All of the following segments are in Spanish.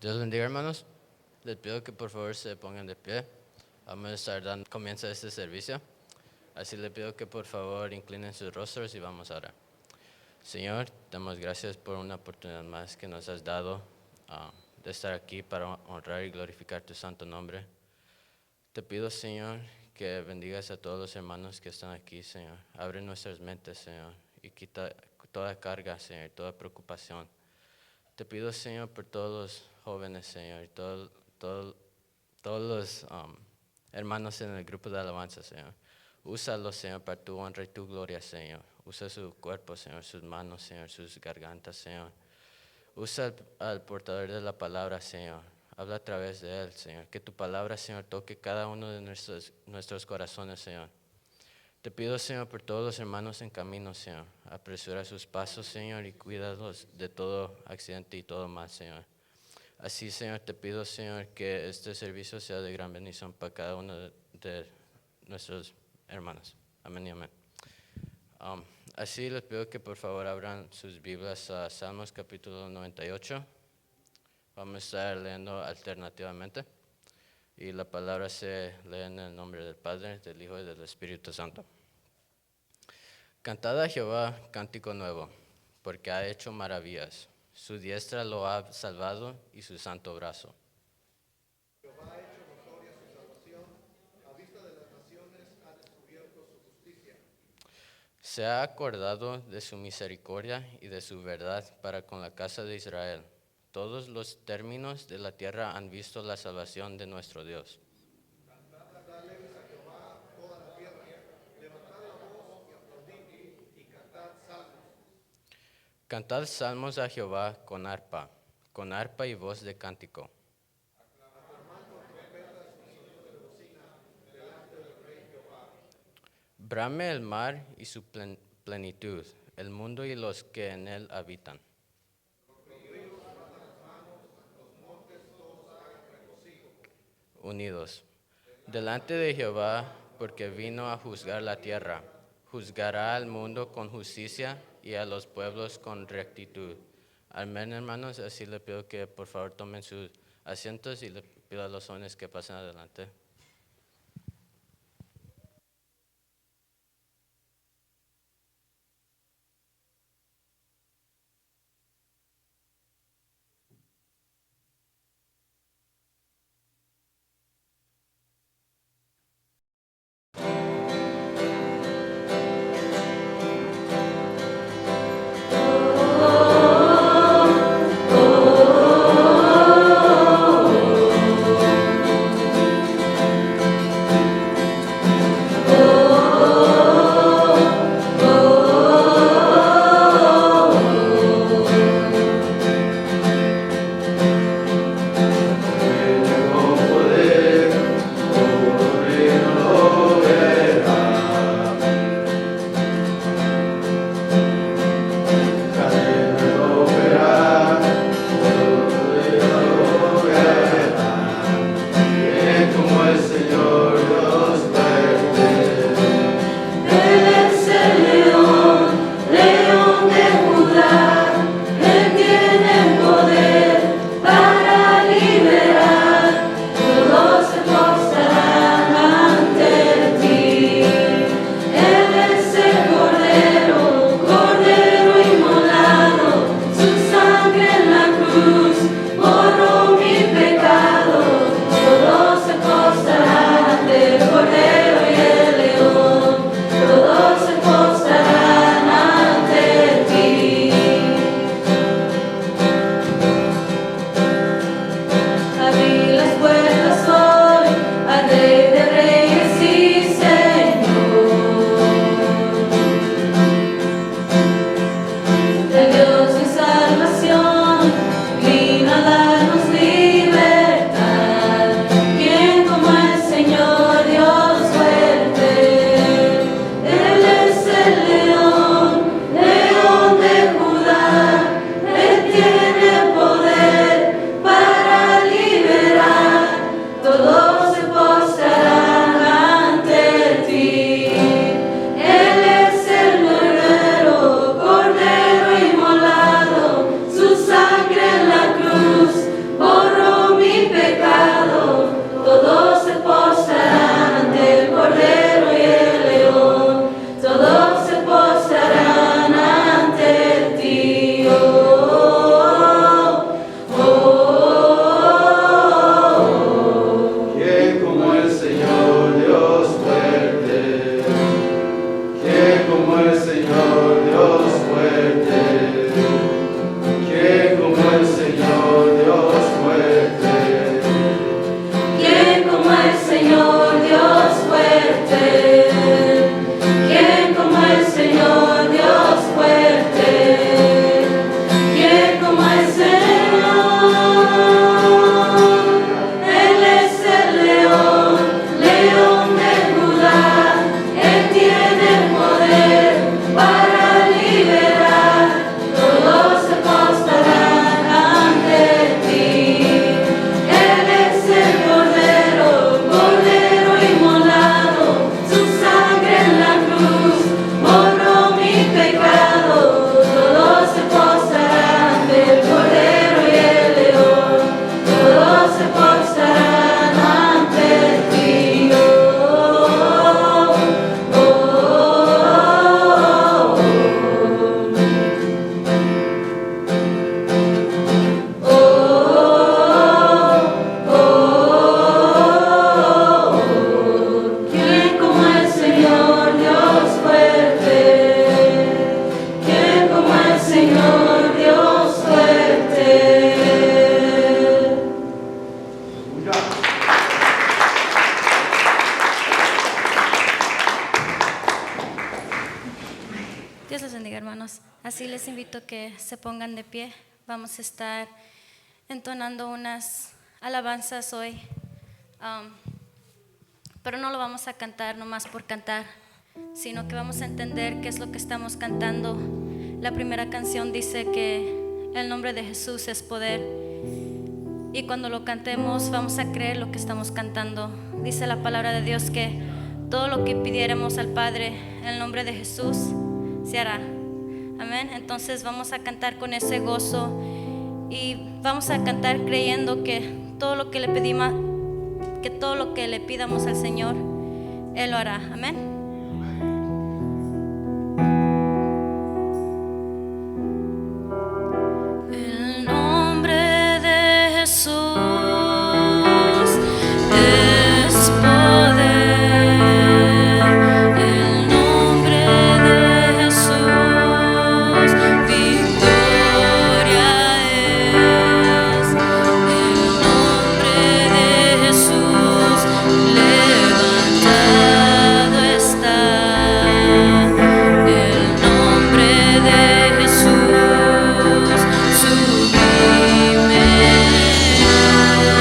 Dios bendiga, hermanos. Les pido que por favor se pongan de pie. Vamos a estar dando comienzo a este servicio. Así les pido que por favor inclinen sus rostros y vamos a orar. Señor, damos gracias por una oportunidad más que nos has dado de estar aquí para honrar y glorificar tu santo nombre. Te pido, Señor, que bendigas a todos los hermanos que están aquí, Señor. Abre nuestras mentes, Señor, y quita toda carga, Señor, toda preocupación. Te pido, Señor, por todos los jóvenes, Señor, y todos los hermanos en el grupo de alabanza, Señor. Úsalos, Señor, para tu honra y tu gloria, Señor. Usa su cuerpo, Señor, sus manos, Señor, sus gargantas, Señor. Usa al portador de la palabra, Señor. Habla a través de él, Señor. Que tu palabra, Señor, toque cada uno de nuestros corazones, Señor. Te pido, Señor, por todos los hermanos en camino, Señor. Apresura sus pasos, Señor, y cuídalos de todo accidente y todo mal, Señor. Así, Señor, te pido, Señor, que este servicio sea de gran bendición para cada uno de nuestros hermanos. Amén y amén. Así les pido que por favor abran sus Biblias a Salmos capítulo 98. Vamos a estar leyendo alternativamente. Y la palabra se lee en el nombre del Padre, del Hijo y del Espíritu Santo. Cantad a Jehová cántico nuevo, porque ha hecho maravillas. Su diestra lo ha salvado y su santo brazo. Jehová ha hecho notoria su salvación, a vista de las naciones ha descubierto su justicia. Se ha acordado de su misericordia y de su verdad para con la casa de Israel. Todos los términos de la tierra han visto la salvación de nuestro Dios. Cantad alegres a Jehová toda la tierra, levantad la voz y aplaudid y cantad salmos. Cantad salmos a Jehová con arpa y voz de cántico. Brame el mar y su plenitud, el mundo y los que en él habitan. Unidos. Delante de Jehová, porque vino a juzgar la tierra. Juzgará al mundo con justicia y a los pueblos con rectitud. Amén, hermanos. Así le pido que por favor tomen sus asientos y le pido a los jóvenes que pasen adelante. invito que se pongan de pie. Vamos a estar entonando unas alabanzas hoy, pero no lo vamos a cantar nomás por cantar, sino que vamos a entender qué es lo que estamos cantando. La primera canción dice que el nombre de Jesús es poder, y cuando lo cantemos vamos a creer lo que estamos cantando. Dice la palabra de Dios que todo lo que pidiéramos al Padre en el nombre de Jesús se hará. Amén. Entonces vamos a cantar con ese gozo y vamos a cantar creyendo que todo lo que le pedimos, que todo lo que le pidamos al Señor, Él lo hará. Amén. El nombre de Jesús es poder. El nombre de Jesús victoria es. El nombre de Jesús levantado está. El nombre de Jesús sublime es.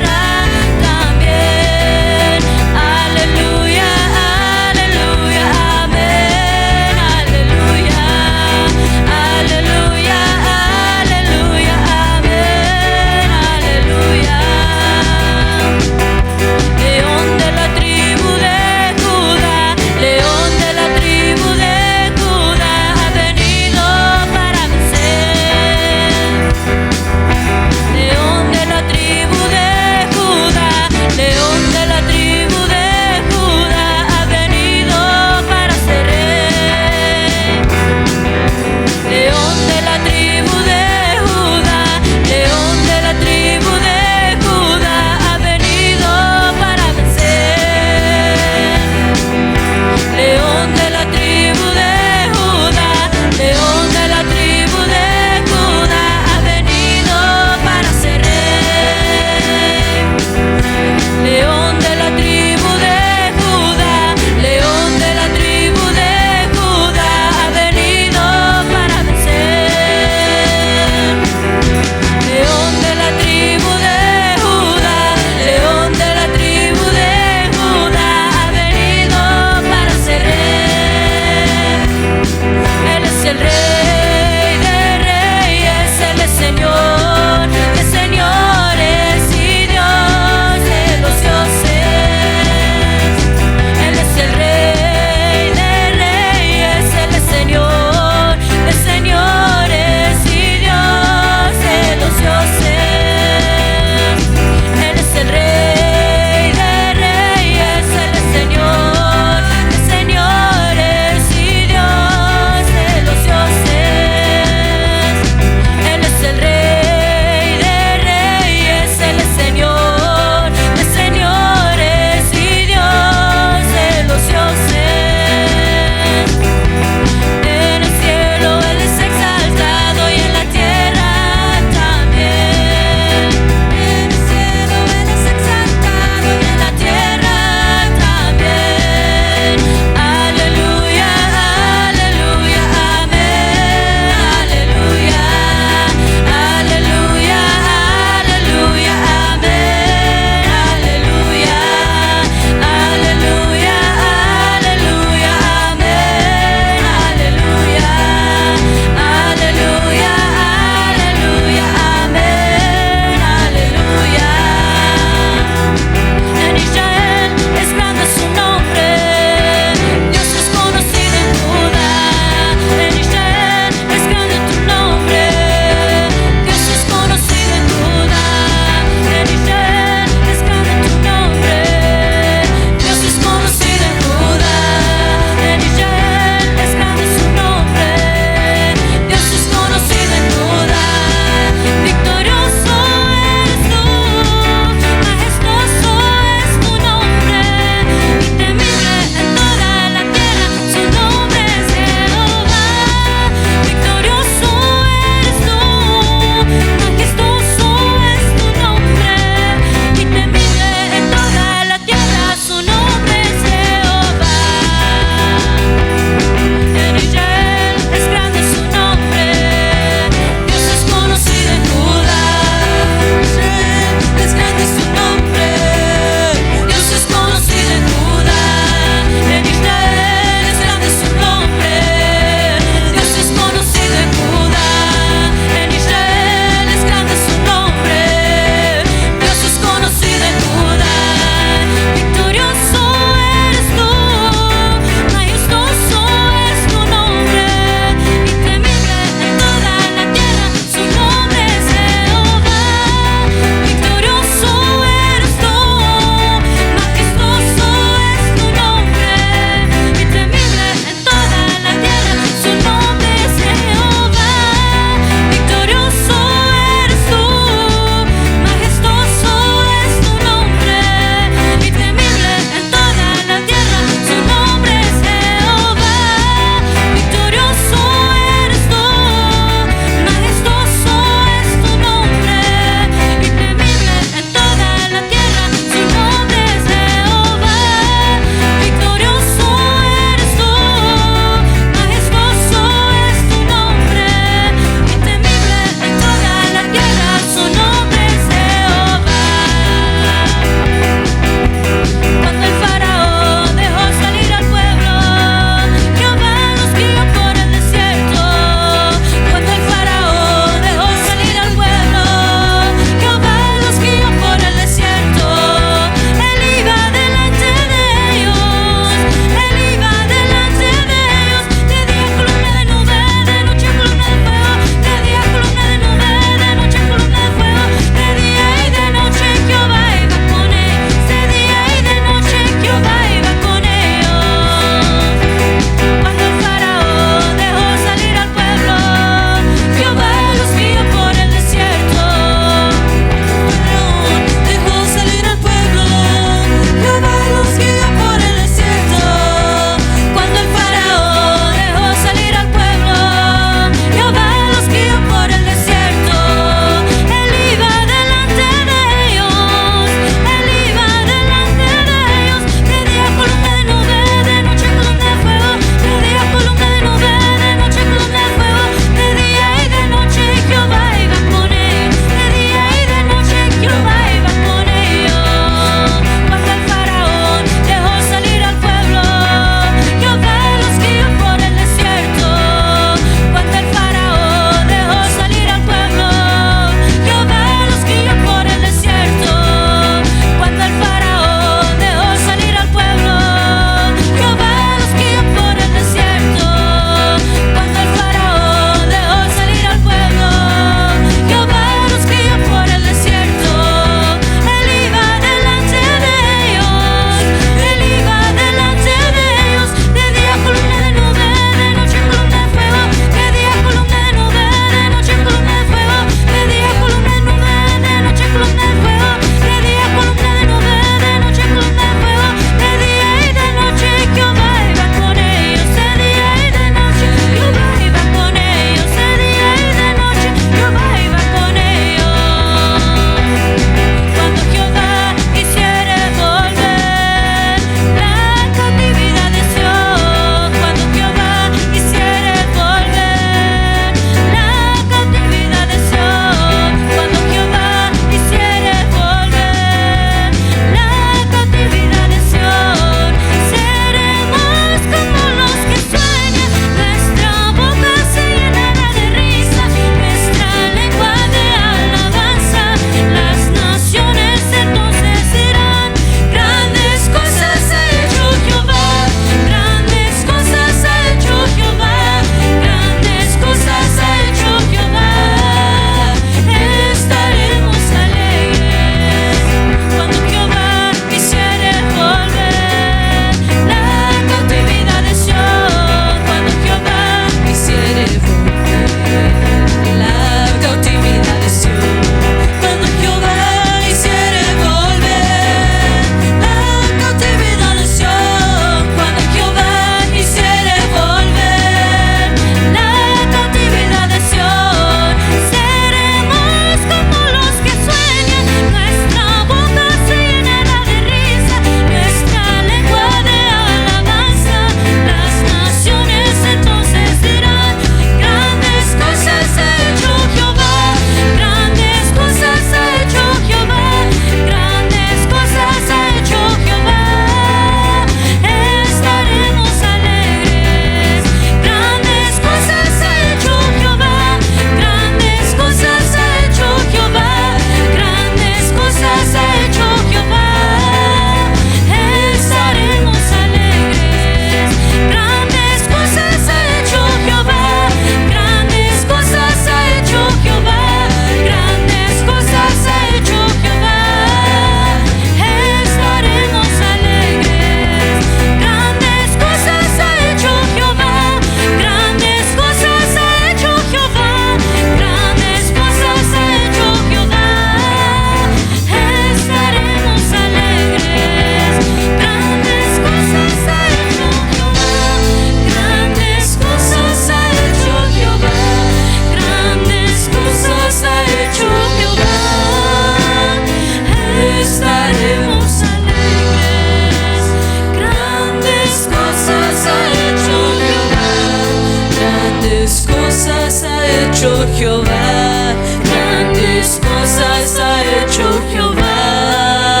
hecho Jehová, grandes cosas ha hecho Jehová.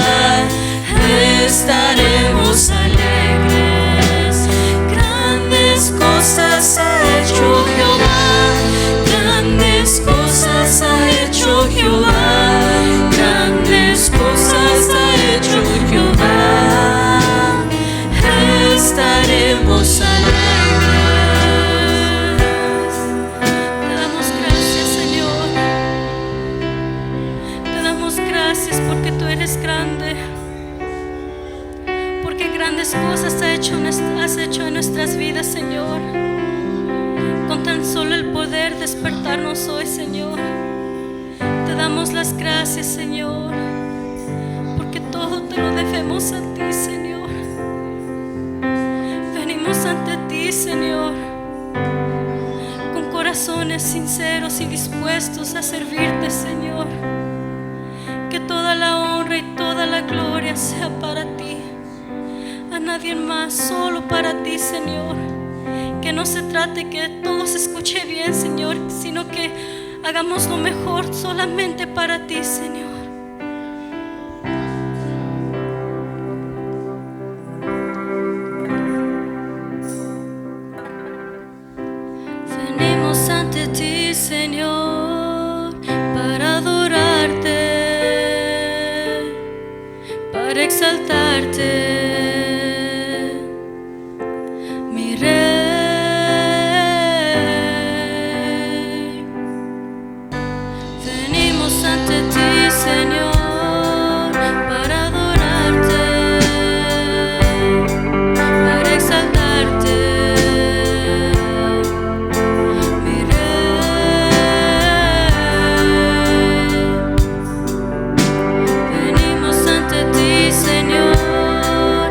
Estaremos alegres, grandes cosas ha hecho Jehová, grandes cosas ha hecho Jehová, grandes cosas ha hecho Jehová. Estaremos alegres. Te damos gracias, Señor. Te damos gracias porque tú eres grande. Porque grandes cosas has hecho en nuestras vidas, Señor. Con tan solo el poder despertarnos hoy, Señor. Te damos las gracias, Señor. Porque todo te lo debemos a ti, Señor. Venimos ante ti, Señor, con corazones sinceros y dispuestos a servirte, Señor. Que toda la honra y toda la gloria sea para ti, a nadie más, solo para ti, Señor. Que no se trate que todo se escuche bien, Señor, sino que hagamos lo mejor solamente para ti, Señor. Venimos ante ti, Señor, para adorarte, para exaltarte, mi Rey. Venimos ante ti, Señor, para adorarte, para exaltarte, mi Rey. Venimos ante ti, Señor,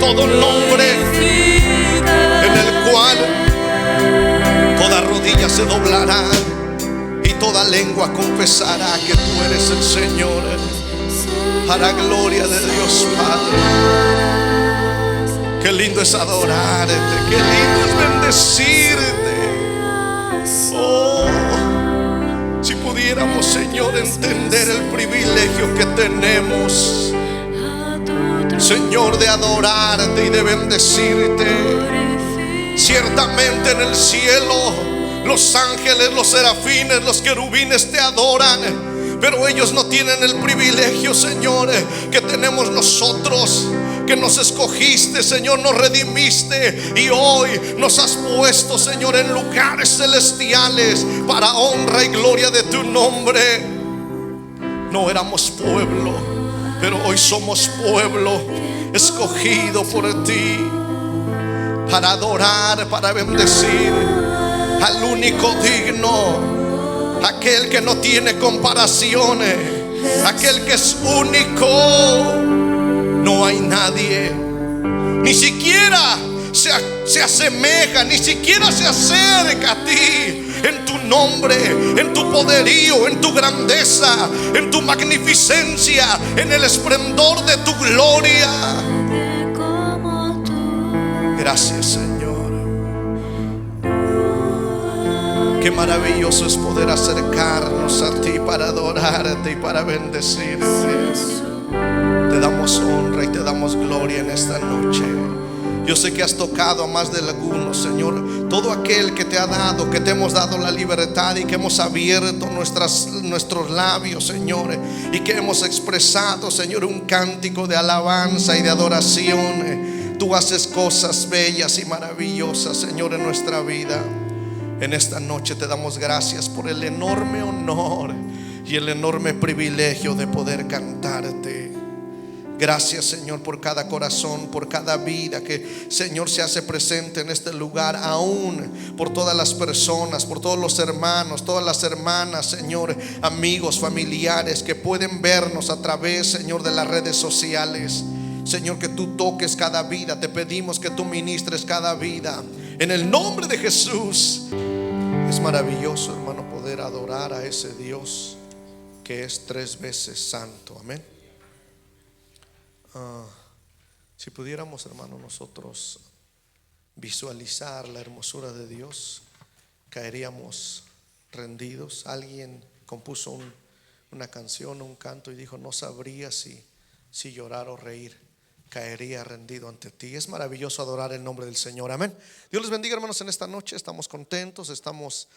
todo nombre en el cual toda rodilla se doblará y toda lengua confesará que tú eres el Señor, para gloria de Dios Padre. Qué lindo es adorarte, qué lindo es bendecirte. Oh, si pudiéramos, Señor, entender el privilegio que tenemos, Señor, de adorarte y de bendecirte. Ciertamente en el cielo los ángeles, los serafines, los querubines te adoran, pero ellos no tienen el privilegio, Señor, que tenemos nosotros, que nos escogiste, Señor, nos redimiste y hoy nos has puesto, Señor, en lugares celestiales para honra y gloria de tu nombre. No éramos pueblo, pero hoy somos pueblo escogido por ti para adorar, para bendecir al único digno, aquel que no tiene comparaciones, aquel que es único. No hay nadie, ni siquiera se asemeja, ni siquiera se acerca a ti en tu nombre, en tu poderío, en tu grandeza, en tu magnificencia, en el esplendor de tu gloria. Gracias, Señor. Qué maravilloso es poder acercarnos a ti para adorarte y para bendecirte. Te damos honra y te damos gloria en esta noche. Yo sé que has tocado a más de algunos, Señor. Todo aquel que te ha dado, que te hemos dado la libertad y que hemos abierto nuestros labios, Señor, y que hemos expresado, Señor, un cántico de alabanza y de adoración. Tú haces cosas bellas y maravillosas, Señor, en nuestra vida. En esta noche te damos gracias por el enorme honor y el enorme privilegio de poder cantarte. Gracias, Señor, por cada corazón, por cada vida que, Señor, se hace presente en este lugar, aún por todas las personas, por todos los hermanos, todas las hermanas, Señor, amigos, familiares que pueden vernos a través, Señor, de las redes sociales. Señor, que tú toques cada vida. Te pedimos que tú ministres cada vida en el nombre de Jesús. Es maravilloso, hermano, poder adorar a ese Dios que es 3 veces santo. Amén. Si pudiéramos, hermano, nosotros visualizar la hermosura de Dios, caeríamos rendidos. Alguien compuso una canción, un canto, y dijo: no sabría si llorar o reír, caería rendido ante ti. Es maravilloso adorar el nombre del Señor. Amén. Dios les bendiga, hermanos, en esta noche. Estamos contentos, estamos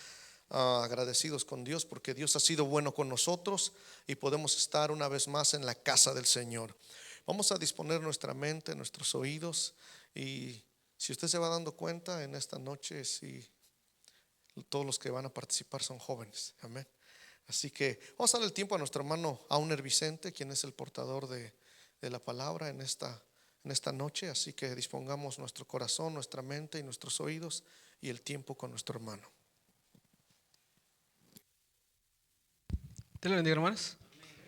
agradecidos con Dios porque Dios ha sido bueno con nosotros y podemos estar una vez más en la casa del Señor. Vamos a disponer nuestra mente, nuestros oídos, y si usted se va dando cuenta en esta noche, si todos los que van a participar son jóvenes. Amén. Así que vamos a darle el tiempo a nuestro hermano Auner Vicente, quien es el portador de la palabra en esta noche. Así que dispongamos nuestro corazón, nuestra mente y nuestros oídos y el tiempo con nuestro hermano. Dios le bendiga, hermanos.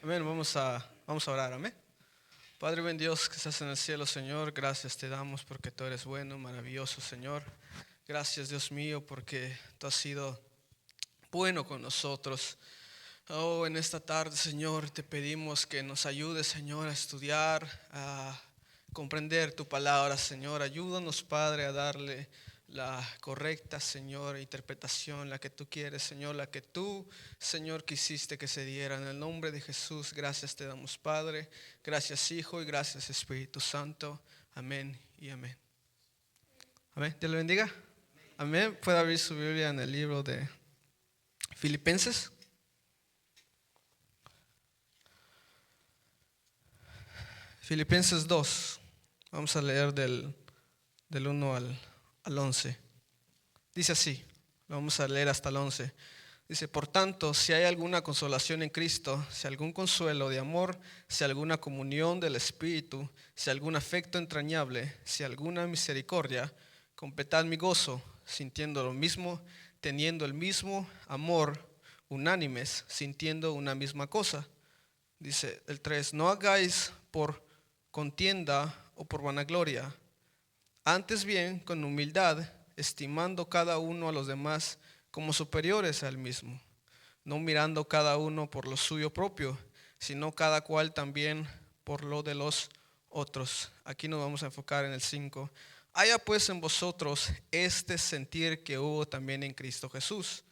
Amén. Vamos a orar. Amén. Padre buen Dios que estás en el cielo, Señor, gracias te damos porque tú eres bueno, maravilloso, Señor. Gracias, Dios mío, porque tú has sido bueno con nosotros. Oh, en esta tarde, Señor, te pedimos que nos ayudes, Señor, a estudiar, a comprender tu palabra, Señor. Ayúdanos, Padre, a darle la correcta, Señor, interpretación, la que tú quieres, Señor, la que tú, Señor, quisiste que se diera. En el nombre de Jesús, gracias te damos, Padre, gracias, Hijo, y gracias, Espíritu Santo. Amén y amén. Amén. Dios le bendiga. Amén. Puede abrir su Biblia en el libro de Filipenses. Filipenses 2. Vamos a leer del 1 al 11. Dice así, lo vamos a leer hasta el 11. Dice: por tanto, si hay alguna consolación en Cristo, si algún consuelo de amor, si alguna comunión del Espíritu, si algún afecto entrañable, si alguna misericordia, completad mi gozo, sintiendo lo mismo, teniendo el mismo amor, unánimes, sintiendo una misma cosa. Dice el 3: no hagáis por contienda o por vanagloria, Antes bien, con humildad, estimando cada uno a los demás como superiores al mismo, no mirando cada uno por lo suyo propio, sino cada cual también por lo de los otros. Aquí nos vamos a enfocar en el 5. Haya pues en vosotros este sentir que hubo también en Cristo Jesús,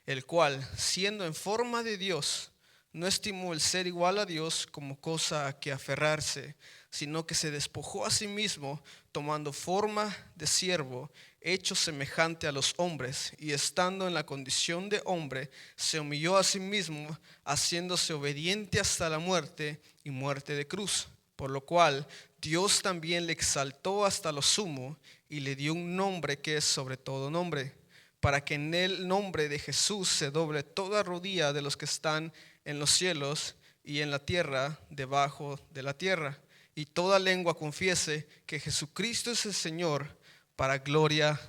el cual, siendo en forma de Dios, no estimó el ser igual a Dios como cosa a que aferrarse, sino que se despojó a sí mismo, tomando forma de siervo, hecho semejante a los hombres, y estando en la condición de hombre, se humilló a sí mismo, haciéndose obediente hasta la muerte y muerte de cruz. Por lo cual Dios también le exaltó hasta lo sumo y le dio un nombre que es sobre todo nombre, para que en el nombre de Jesús se doble toda rodilla de los que están en los cielos y en la tierra, debajo de la tierra, y toda lengua confiese que Jesucristo es el Señor, para gloria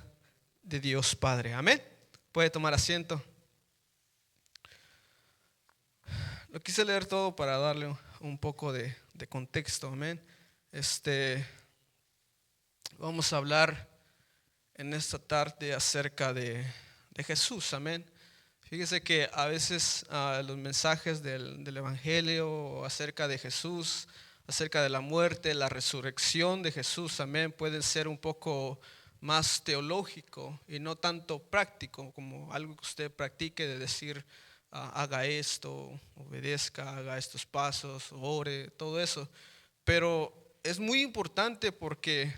de Dios Padre. Amén. Puede tomar asiento. Lo quise leer todo para darle un poco de contexto. Amén. Vamos a hablar en esta tarde acerca de Jesús. Amén. Fíjese que a veces los mensajes del Evangelio acerca de Jesús, acerca de la muerte, la resurrección de Jesús, amén, pueden ser un poco más teológico y no tanto práctico, como algo que usted practique de decir, haga esto, obedezca, haga estos pasos, ore, todo eso. Pero es muy importante porque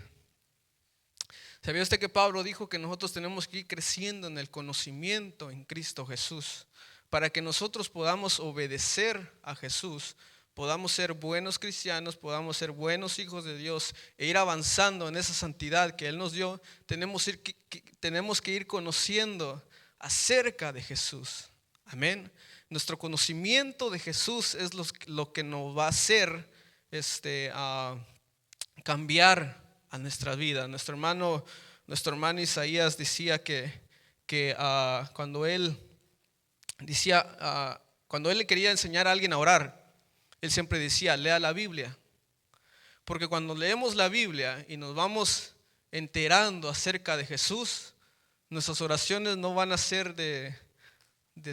¿sabía usted que Pablo dijo que nosotros tenemos que ir creciendo en el conocimiento en Cristo Jesús? Para que nosotros podamos obedecer a Jesús, podamos ser buenos cristianos, podamos ser buenos hijos de Dios e ir avanzando en esa santidad que Él nos dio, tenemos que ir conociendo acerca de Jesús. Amén. Nuestro conocimiento de Jesús es lo que nos va a hacer cambiar a nuestra vida. Nuestro hermano Isaías decía que cuando él le quería enseñar a alguien a orar, él siempre decía, lea la Biblia. Porque cuando leemos la Biblia y nos vamos enterando acerca de Jesús, nuestras oraciones no van a ser de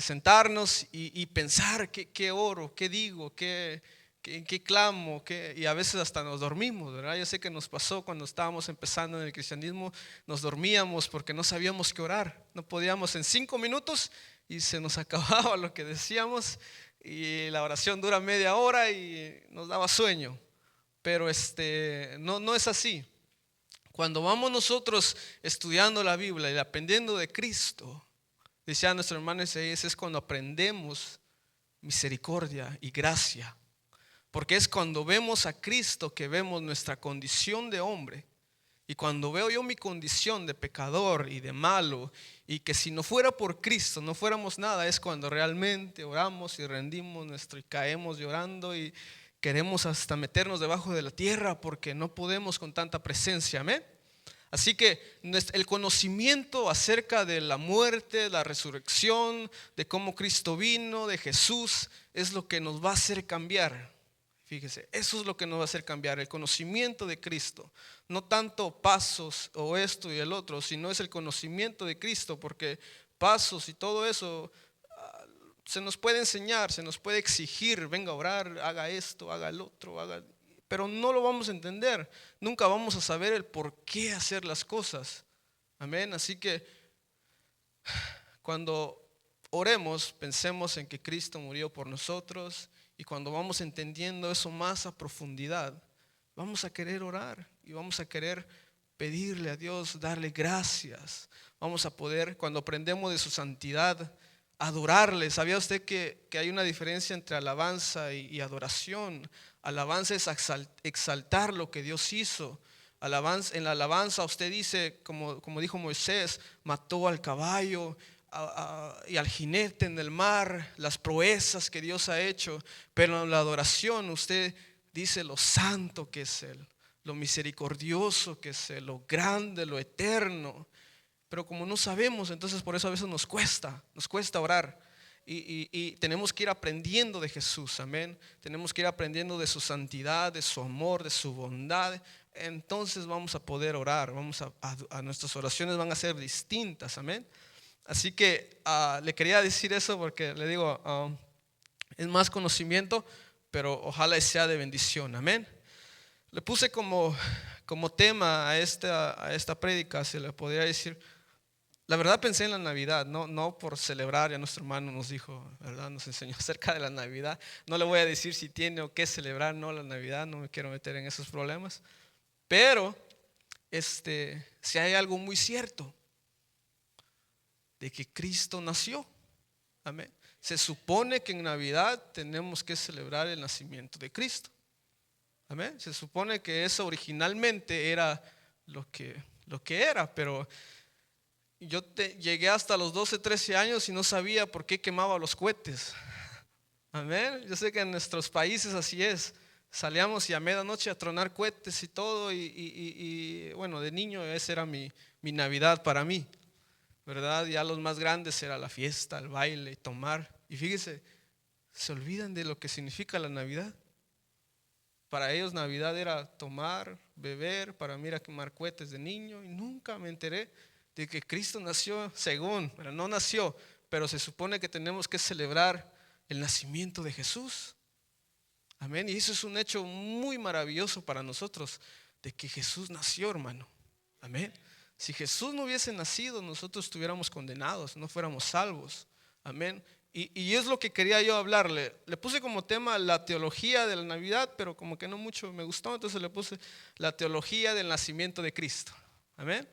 sentarnos y pensar qué oro, qué digo, qué clamo, y a veces hasta nos dormimos, ¿verdad? Yo sé que nos pasó cuando estábamos empezando en el cristianismo, nos dormíamos porque no sabíamos qué orar, no podíamos en 5 minutos y se nos acababa lo que decíamos y la oración dura media hora y nos daba sueño, pero no es así. Cuando vamos nosotros estudiando la Biblia y aprendiendo de Cristo, decía nuestro hermano Isaías, es cuando aprendemos misericordia y gracia. Porque es cuando vemos a Cristo que vemos nuestra condición de hombre. Y cuando veo yo mi condición de pecador y de malo, y que si no fuera por Cristo no fuéramos nada, es cuando realmente oramos y rendimos y caemos llorando y queremos hasta meternos debajo de la tierra porque no podemos con tanta presencia. Amén. Así que el conocimiento acerca de la muerte, la resurrección, de cómo Cristo vino, de Jesús, es lo que nos va a hacer cambiar. Fíjese, eso es lo que nos va a hacer cambiar, el conocimiento de Cristo. No tanto pasos o esto y el otro, sino es el conocimiento de Cristo, porque pasos y todo eso se nos puede enseñar, se nos puede exigir, venga a orar, haga esto, haga el otro, pero no lo vamos a entender, nunca vamos a saber el por qué hacer las cosas. Amén. Así que cuando oremos, pensemos en que Cristo murió por nosotros. Y cuando vamos entendiendo eso más a profundidad, vamos a querer orar y vamos a querer pedirle a Dios, darle gracias. Vamos a poder, cuando aprendemos de su santidad, adorarle. ¿Sabía usted que hay una diferencia entre alabanza y adoración? Alabanza es exaltar lo que Dios hizo. En la alabanza usted dice, como dijo Moisés, mató al caballo y al jinete en el mar, las proezas que Dios ha hecho. Pero en la adoración usted dice lo santo que es Él, lo misericordioso que es Él, lo grande, lo eterno. Pero como no sabemos, entonces por eso a veces nos cuesta orar. Y tenemos que ir aprendiendo de Jesús, amén. Tenemos que ir aprendiendo de su santidad, de su amor, de su bondad. entonces vamos a poder orar, a nuestras oraciones van a ser distintas, amén. Así que le quería decir eso porque le digo, es más conocimiento, pero ojalá sea de bendición, amén. Le puse como tema a esta prédica, se le podría decir, la verdad pensé en la Navidad, no por celebrar, ya nuestro hermano nos dijo, ¿verdad? Nos enseñó acerca de la Navidad. No le voy a decir si tiene o qué celebrar, no, la Navidad, no me quiero meter en esos problemas. Pero, si hay algo muy cierto, de que Cristo nació, amén. Se supone que en Navidad tenemos que celebrar el nacimiento de Cristo, amén. Se supone que eso originalmente era lo que era, pero yo llegué hasta los 12, 13 años y no sabía por qué quemaba los cohetes. Amén. Yo sé que en nuestros países así es. Salíamos y a medianoche a tronar cohetes y todo. Y bueno, de niño esa era mi Navidad para mí, ¿verdad? Ya los más grandes era la fiesta, el baile y tomar. Y fíjese, se olvidan de lo que significa la Navidad. Para ellos Navidad era tomar, beber, para mí era quemar cohetes de niño. Y nunca me enteré de que Cristo nació según, pero no nació, pero se supone que tenemos que celebrar el nacimiento de Jesús, amén. Y eso es un hecho muy maravilloso para nosotros, de que Jesús nació, hermano, amén. Si Jesús no hubiese nacido, nosotros estuviéramos condenados, no fuéramos salvos, amén. Y es lo que quería yo hablarle. Le puse como tema la teología de la Navidad, pero como que no mucho me gustó, entonces le puse la teología del nacimiento de Cristo, amén.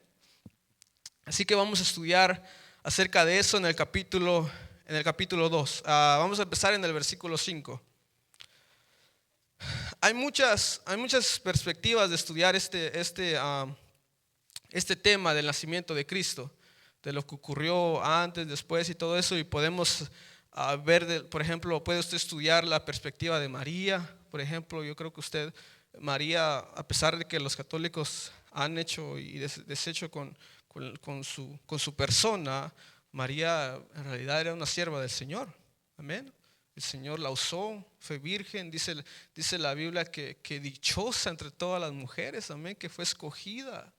Así que vamos a estudiar acerca de eso en el capítulo 2. Vamos a empezar en el versículo 5. Hay muchas perspectivas de estudiar este tema del nacimiento de Cristo, de lo que ocurrió antes, después y todo eso. Y podemos ver, por ejemplo, puede usted estudiar la perspectiva de María. Por ejemplo, yo creo que María, a pesar de que los católicos han hecho y deshecho con su persona, María en realidad era una sierva del Señor, amén. El Señor la usó, fue virgen, dice la Biblia que dichosa entre todas las mujeres, amén, que fue escogida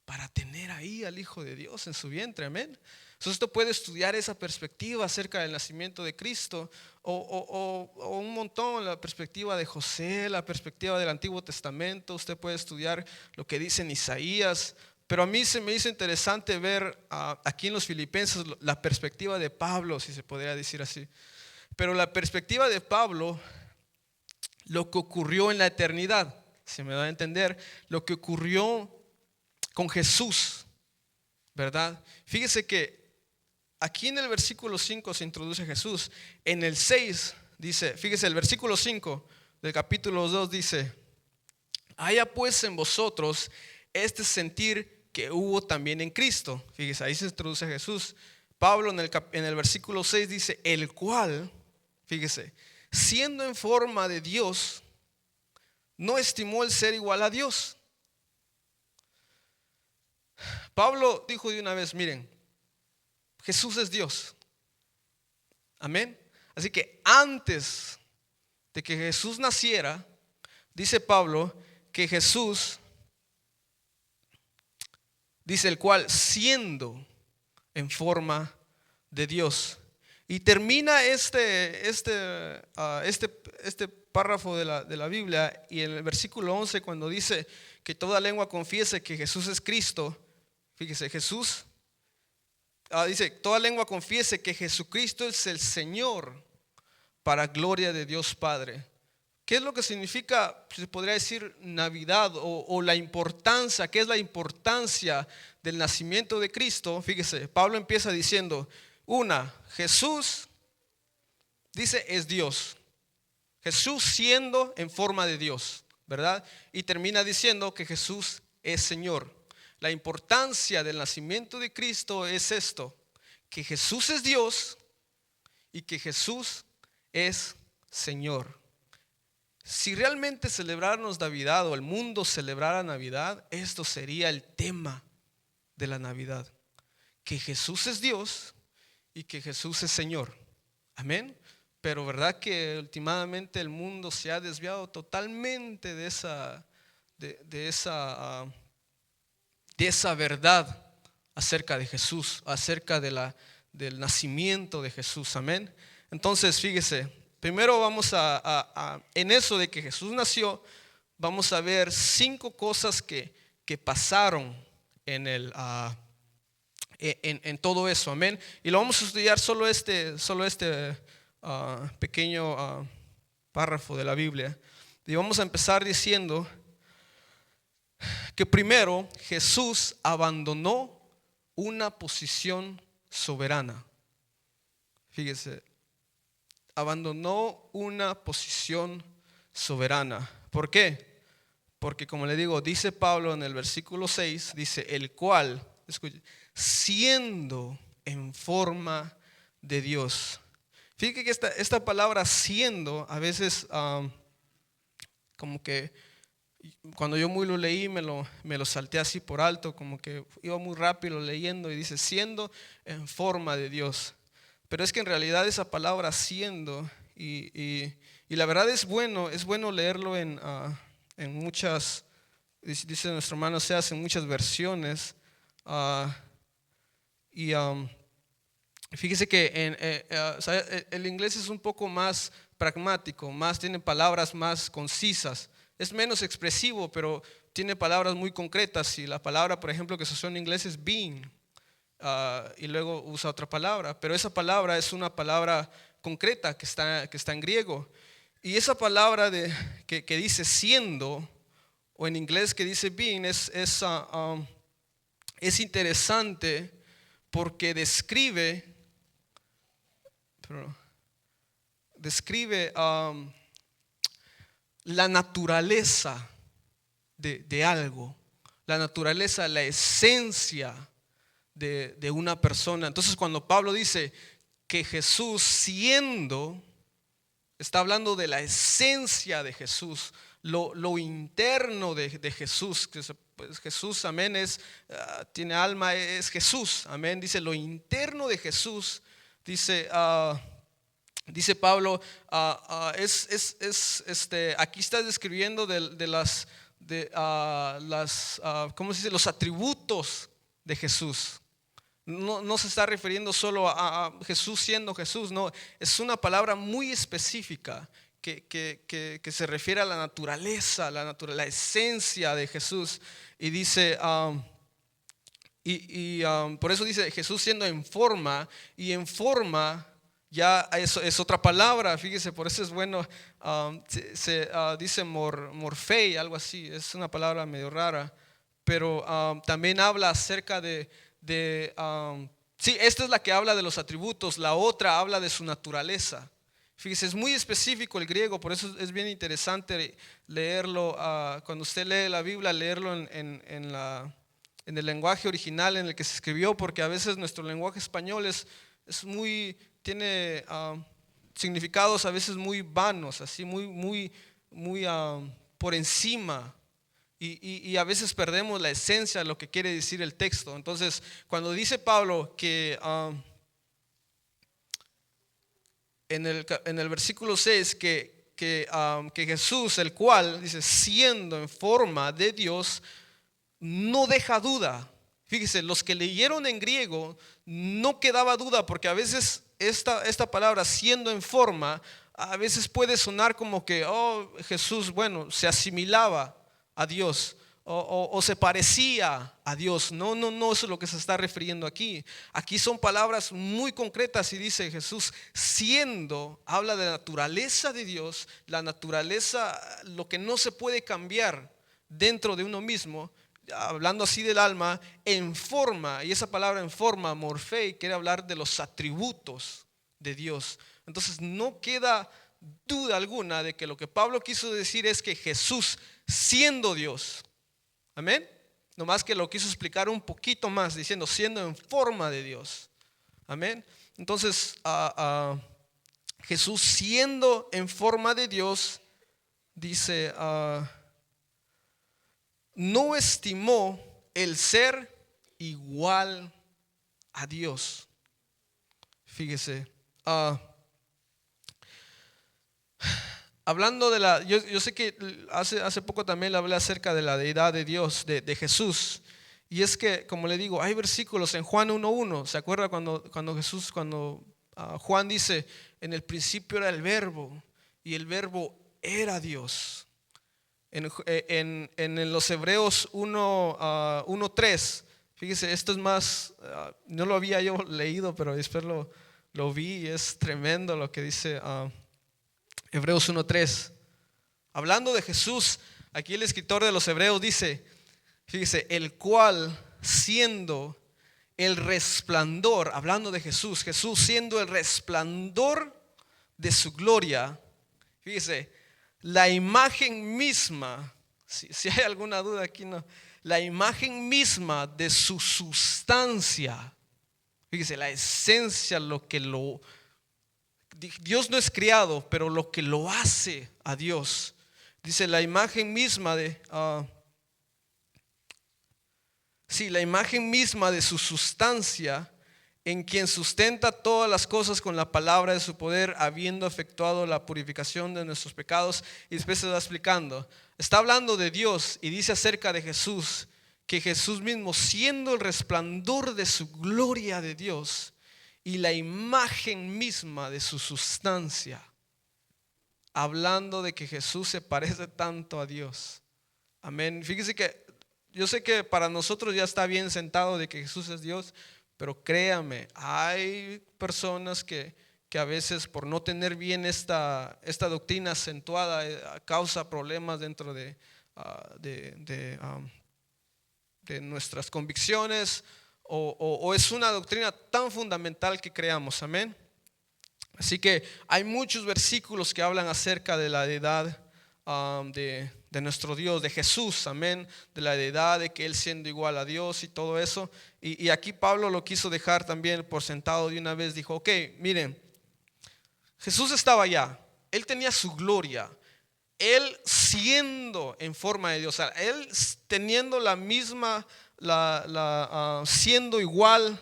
para tener ahí al Hijo de Dios en su vientre, amén. Entonces usted puede estudiar esa perspectiva acerca del nacimiento de Cristo, o un montón la perspectiva de José, la perspectiva del Antiguo Testamento. Usted puede estudiar lo que dice en Isaías. Pero a mí se me hizo interesante ver aquí en los Filipenses la perspectiva de Pablo, si se podría decir así. Pero la perspectiva de Pablo, lo que ocurrió en la eternidad, se me da a entender, lo que ocurrió con Jesús, ¿verdad? Fíjese que aquí en el versículo 5 se introduce Jesús. En el 6 dice, fíjese, el versículo 5 del capítulo 2 dice: haya pues en vosotros este sentir que hubo también en Cristo. Fíjese, ahí se introduce Jesús. Pablo en el versículo 6 dice: el cual, fíjese, siendo en forma de Dios, no estimó el ser igual a Dios. Pablo dijo de una vez: miren, Jesús es Dios, amén. Así que antes de que Jesús naciera, dice Pablo que Jesús, dice el cual siendo en forma de Dios. Y termina este párrafo de la Biblia, y en el versículo 11, cuando dice que toda lengua confiese que Jesús es Cristo. Fíjese, Jesús dice: toda lengua confiese que Jesucristo es el Señor, para gloria de Dios Padre. ¿Qué es lo que significa, se podría decir, Navidad o la importancia? ¿Qué es la importancia del nacimiento de Cristo? Fíjese, Pablo empieza diciendo: Jesús, dice, es Dios. Jesús siendo en forma de Dios, ¿verdad? Y termina diciendo que Jesús es Señor. La importancia del nacimiento de Cristo es esto: que Jesús es Dios y que Jesús es Señor. Si realmente celebráramos Navidad, o el mundo celebrara Navidad, esto sería el tema de la Navidad: que Jesús es Dios y que Jesús es Señor, amén. Pero verdad que últimamente el mundo se ha desviado totalmente de de esa verdad acerca de Jesús, acerca del nacimiento de Jesús. Amén. Entonces, fíjese, primero vamos en eso de que Jesús nació, vamos a ver 5 cosas que pasaron en todo eso. Amén. Y lo vamos a estudiar solo este pequeño párrafo de la Biblia. Y vamos a empezar diciendo que primero Jesús abandonó una posición soberana. Fíjese, abandonó una posición soberana. ¿Por qué? Porque como le digo, dice Pablo en el versículo 6, dice, el cual, escuche, siendo en forma de Dios. Fíjate que esta palabra siendo, a veces como que cuando yo muy lo leí, me lo salté así por alto, como que iba muy rápido leyendo y dice siendo en forma de Dios. Pero es que en realidad esa palabra siendo, y la verdad es bueno leerlo en muchas, dice nuestro hermano Seas, en muchas versiones. Fíjese que el inglés es un poco más pragmático, tiene palabras más concisas. Es menos expresivo, pero tiene palabras muy concretas. Y la palabra, por ejemplo, que se usa en inglés es being, y luego usa otra palabra. Pero esa palabra es una palabra concreta que está en griego. Y esa palabra que dice siendo, o en inglés que dice being, es interesante porque describe la naturaleza de algo, la naturaleza, la esencia de una persona. Entonces cuando Pablo dice que Jesús siendo, está hablando de la esencia de Jesús, lo interno de Jesús. Pues Jesús, amén, tiene alma, es Jesús, amén. Dice lo interno de Jesús, dice Pablo, aquí está describiendo ¿cómo se dice? Los atributos de Jesús. No se está refiriendo solo a Jesús siendo Jesús, no, es una palabra muy específica que se refiere a la naturaleza, la esencia de Jesús. Y dice, por eso dice Jesús siendo en forma, y en forma ya es otra palabra, fíjese, por eso es bueno, dice morfei, algo así, es una palabra medio rara, pero también habla acerca sí, esta es la que habla de los atributos, la otra habla de su naturaleza. Fíjese, es muy específico el griego, por eso es bien interesante leerlo, cuando usted lee la Biblia, leerlo en el lenguaje original en el que se escribió, porque a veces nuestro lenguaje español tiene significados a veces muy vanos, así muy por encima. Y a veces perdemos la esencia de lo que quiere decir el texto. Entonces, cuando dice Pablo que en el versículo 6 que Jesús, el cual, dice, siendo en forma de Dios, no deja duda. Fíjese, los que leyeron en griego no quedaba duda, porque a veces esta palabra siendo en forma, a veces puede sonar como que Jesús, bueno, se asimilaba a Dios o se parecía a Dios. No, eso es lo que se está refiriendo aquí. Aquí son palabras muy concretas y dice Jesús siendo, habla de la naturaleza de Dios, la naturaleza, lo que no se puede cambiar dentro de uno mismo, hablando así del alma, en forma, y esa palabra en forma, morfei, quiere hablar de los atributos de Dios. Entonces no queda duda alguna de que lo que Pablo quiso decir es que Jesús siendo Dios, amén, nomás que lo quiso explicar un poquito más diciendo siendo en forma de Dios, amén. Entonces Jesús siendo en forma de Dios, dice, no estimó el ser igual a Dios. Fíjese, hablando de yo sé que hace poco también le hablé acerca de la deidad de Dios, de Jesús. Y es que, como le digo, hay versículos en Juan 1:1. ¿Se acuerda cuando Juan dice, en el principio era el verbo y el verbo era Dios? En los Hebreos 1:3, fíjese, esto es más, no lo había yo leído, pero después lo vi y es tremendo lo que dice Hebreos 1:3. Hablando de Jesús, aquí el escritor de los Hebreos dice, fíjese, el cual siendo el resplandor, hablando de Jesús siendo el resplandor de su gloria, fíjese, la imagen misma, si hay alguna duda aquí, no, la imagen misma de su sustancia, fíjese, la esencia, Dios no es creado, pero lo que lo hace a Dios, dice la imagen misma la imagen misma de su sustancia, en quien sustenta todas las cosas con la palabra de su poder, habiendo efectuado la purificación de nuestros pecados. Y después se va explicando, está hablando de Dios y dice acerca de Jesús, que Jesús mismo, siendo el resplandor de su gloria de Dios y la imagen misma de su sustancia, hablando de que Jesús se parece tanto a Dios. Amén. Fíjese que yo sé que para nosotros ya está bien sentado de que Jesús es Dios, pero créame, hay personas que a veces por no tener bien esta doctrina acentuada causa problemas dentro de nuestras convicciones, o es una doctrina tan fundamental que creamos. Amén. Así que hay muchos versículos que hablan acerca de la deidad de nuestro Dios, de Jesús, amén, de la deidad, de que Él siendo igual a Dios y todo eso. Y aquí Pablo lo quiso dejar también por sentado de una vez. Dijo, ok, miren, Jesús estaba allá, Él tenía su gloria, Él siendo en forma de Dios, o sea, Él teniendo la misma, siendo igual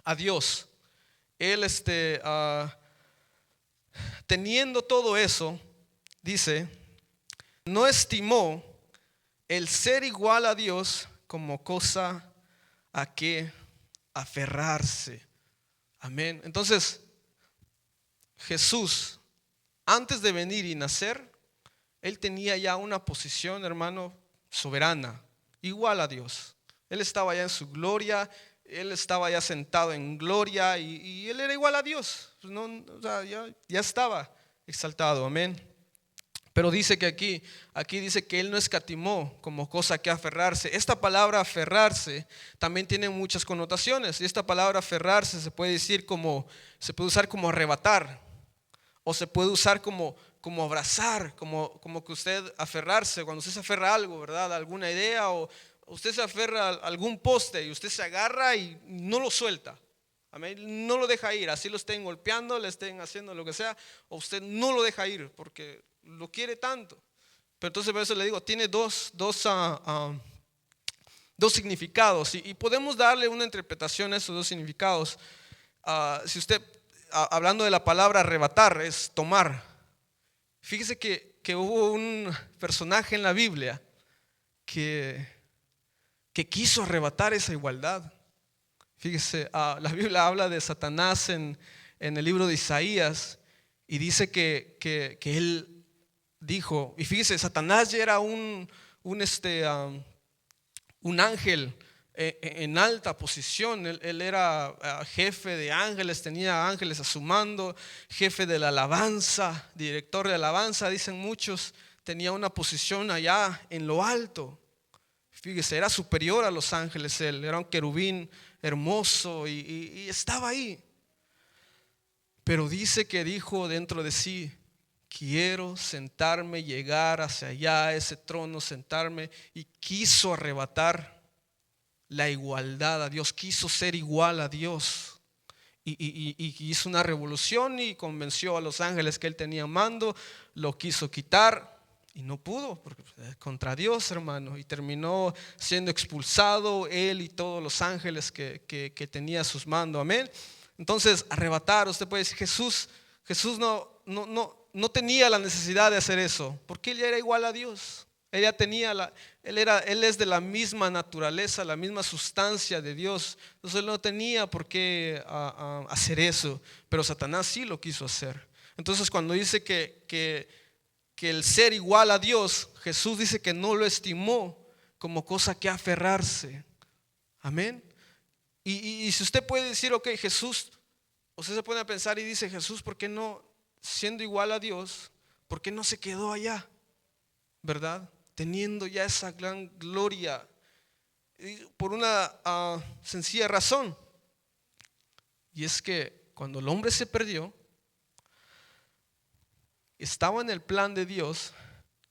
a Dios, Él teniendo todo eso, dice, no estimó el ser igual a Dios como cosa a que aferrarse. Amén. Entonces, Jesús, antes de venir y nacer, Él tenía ya una posición, hermano, soberana, igual a Dios. Él estaba ya en su gloria, Él estaba ya sentado en gloria y Él era igual a Dios. No, o sea, ya estaba exaltado. Amén. Pero dice que aquí dice que Él no escatimó como cosa que aferrarse. Esta palabra aferrarse también tiene muchas connotaciones. Y esta palabra aferrarse se puede usar como arrebatar, o se puede usar como abrazar, como que usted aferrarse, cuando usted se aferra a algo, ¿verdad? Alguna idea, o usted se aferra a algún poste y usted se agarra y no lo suelta. Amén. No lo deja ir, así lo estén golpeando, le estén haciendo lo que sea, o usted no lo deja ir porque lo quiere tanto. Pero entonces por eso le digo, tiene dos significados y podemos darle una interpretación a esos dos significados. Si usted, hablando de la palabra arrebatar, es tomar. Fíjese que hubo un personaje en la Biblia que quiso arrebatar esa igualdad. Fíjese, la Biblia habla de Satanás en el libro de Isaías y dice que él dijo, y fíjese, Satanás ya era un ángel en alta posición. Él era jefe de ángeles, tenía ángeles a su mando, jefe de la alabanza, director de alabanza, dicen muchos, tenía una posición allá en lo alto. Fíjese, era superior a los ángeles, él era un querubín hermoso y estaba ahí. Pero dice que dijo dentro de sí, quiero sentarme, llegar hacia allá, a ese trono, sentarme, y quiso arrebatar la igualdad a Dios, quiso ser igual a Dios. Y hizo una revolución y convenció a los ángeles que él tenía mando, lo quiso quitar. Y no pudo, porque contra Dios, hermano, y terminó siendo expulsado él y todos los ángeles que tenía a sus mandos. Amén. Entonces, arrebatar, usted puede decir, Jesús no no tenía la necesidad de hacer eso, porque él ya era igual a Dios. Él es de la misma naturaleza, la misma sustancia de Dios. Entonces él no tenía por qué hacer eso, pero Satanás sí lo quiso hacer. Entonces cuando dice que el ser igual a Dios, Jesús dice que no lo estimó como cosa que aferrarse. Amén. Y si usted puede decir, ok, Jesús, usted se pone a pensar y dice, Jesús, ¿por qué no, siendo igual a Dios, por qué no se quedó allá? ¿Verdad? Teniendo ya esa gran gloria, por una sencilla razón, y es que cuando el hombre se perdió, estaba en el plan de Dios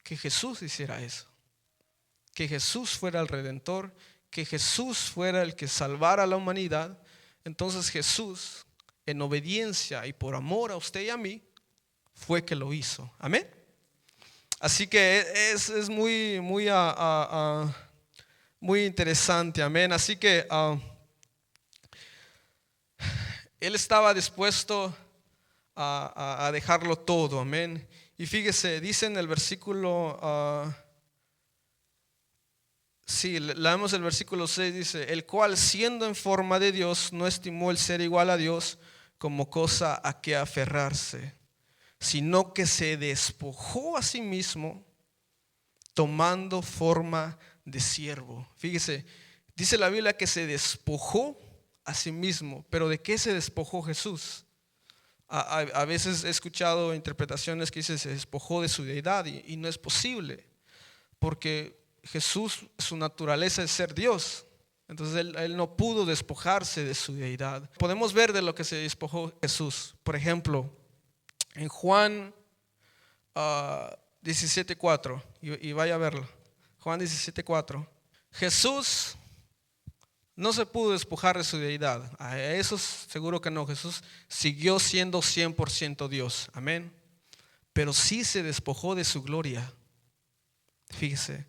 que Jesús hiciera eso, que Jesús fuera el Redentor, que Jesús fuera el que salvara a la humanidad. Entonces Jesús, en obediencia y por amor a usted y a mí, fue que lo hizo. Amén. Así que es muy interesante, amén. Así que él estaba dispuesto a dejarlo todo, amén. Y fíjese, dice en el versículo, leemos el versículo 6, dice, el cual siendo en forma de Dios no estimó el ser igual a Dios como cosa a que aferrarse, sino que se despojó a sí mismo, tomando forma de siervo. Fíjese, dice la Biblia que se despojó a sí mismo. ¿Pero de qué se despojó Jesús? A veces he escuchado interpretaciones que dicen se despojó de su deidad, y no es posible, porque Jesús, su naturaleza es ser Dios. Entonces él no pudo despojarse de su deidad. Podemos ver de lo que se despojó Jesús. Por ejemplo, en Juan 17:4, y vaya a verlo. Juan 17:4. Jesús no se pudo despojar de su deidad. A eso seguro que no. Jesús siguió siendo 100% Dios. Amén. Pero sí se despojó de su gloria. Fíjese,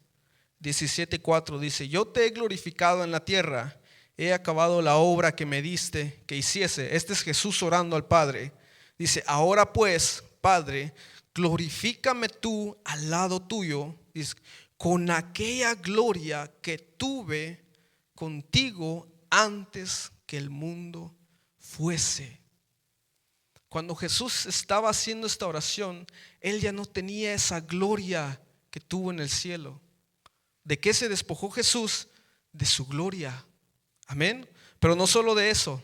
17:4 dice: yo te he glorificado en la tierra, he acabado la obra que me diste que hiciese. Este es Jesús orando al Padre. Dice: ahora pues, Padre, glorifícame tú al lado tuyo, dice, con aquella gloria que tuve contigo antes que el mundo fuese. Cuando Jesús estaba haciendo esta oración, él ya no tenía esa gloria que tuvo en el cielo. ¿De qué se despojó Jesús? De su gloria. Amén. Pero no solo de eso,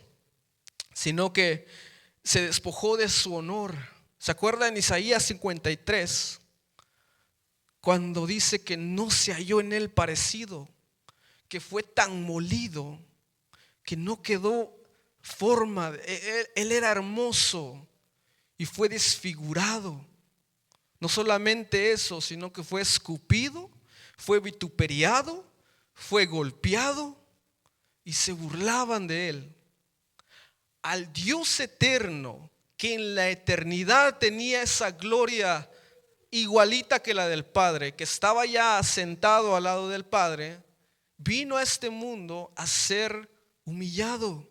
sino que se despojó de su honor. ¿Se acuerda en Isaías 53? Cuando dice que no se halló en él parecido, que fue tan molido que no quedó forma. Él era hermoso y fue desfigurado. No solamente eso, sino que fue escupido, fue vituperiado, fue golpeado y se burlaban de él. Al Dios eterno, que en la eternidad tenía esa gloria igualita que la del Padre, que estaba ya sentado al lado del Padre, vino a este mundo a ser humillado.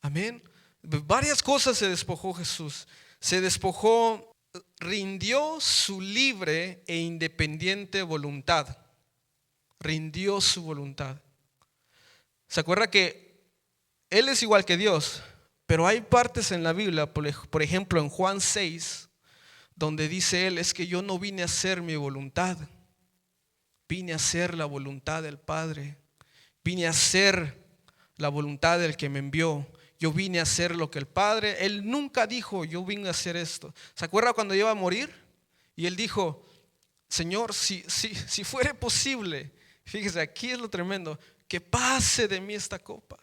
Amén. Varias cosas se despojó Jesús. Se despojó, rindió su libre e independiente voluntad. Rindió su voluntad. ¿Se acuerda que él es igual que Dios? Pero hay partes en la Biblia, por ejemplo en Juan 6, donde dice él: es que yo no vine a hacer mi voluntad, vine a hacer la voluntad del Padre, vine a hacer la voluntad del que me envió. Yo vine a hacer lo que el Padre. Él nunca dijo: yo vine a hacer esto. ¿Se acuerda cuando iba a morir? Y él dijo: Señor, si fuera posible, fíjese, aquí es lo tremendo, que pase de mí esta copa.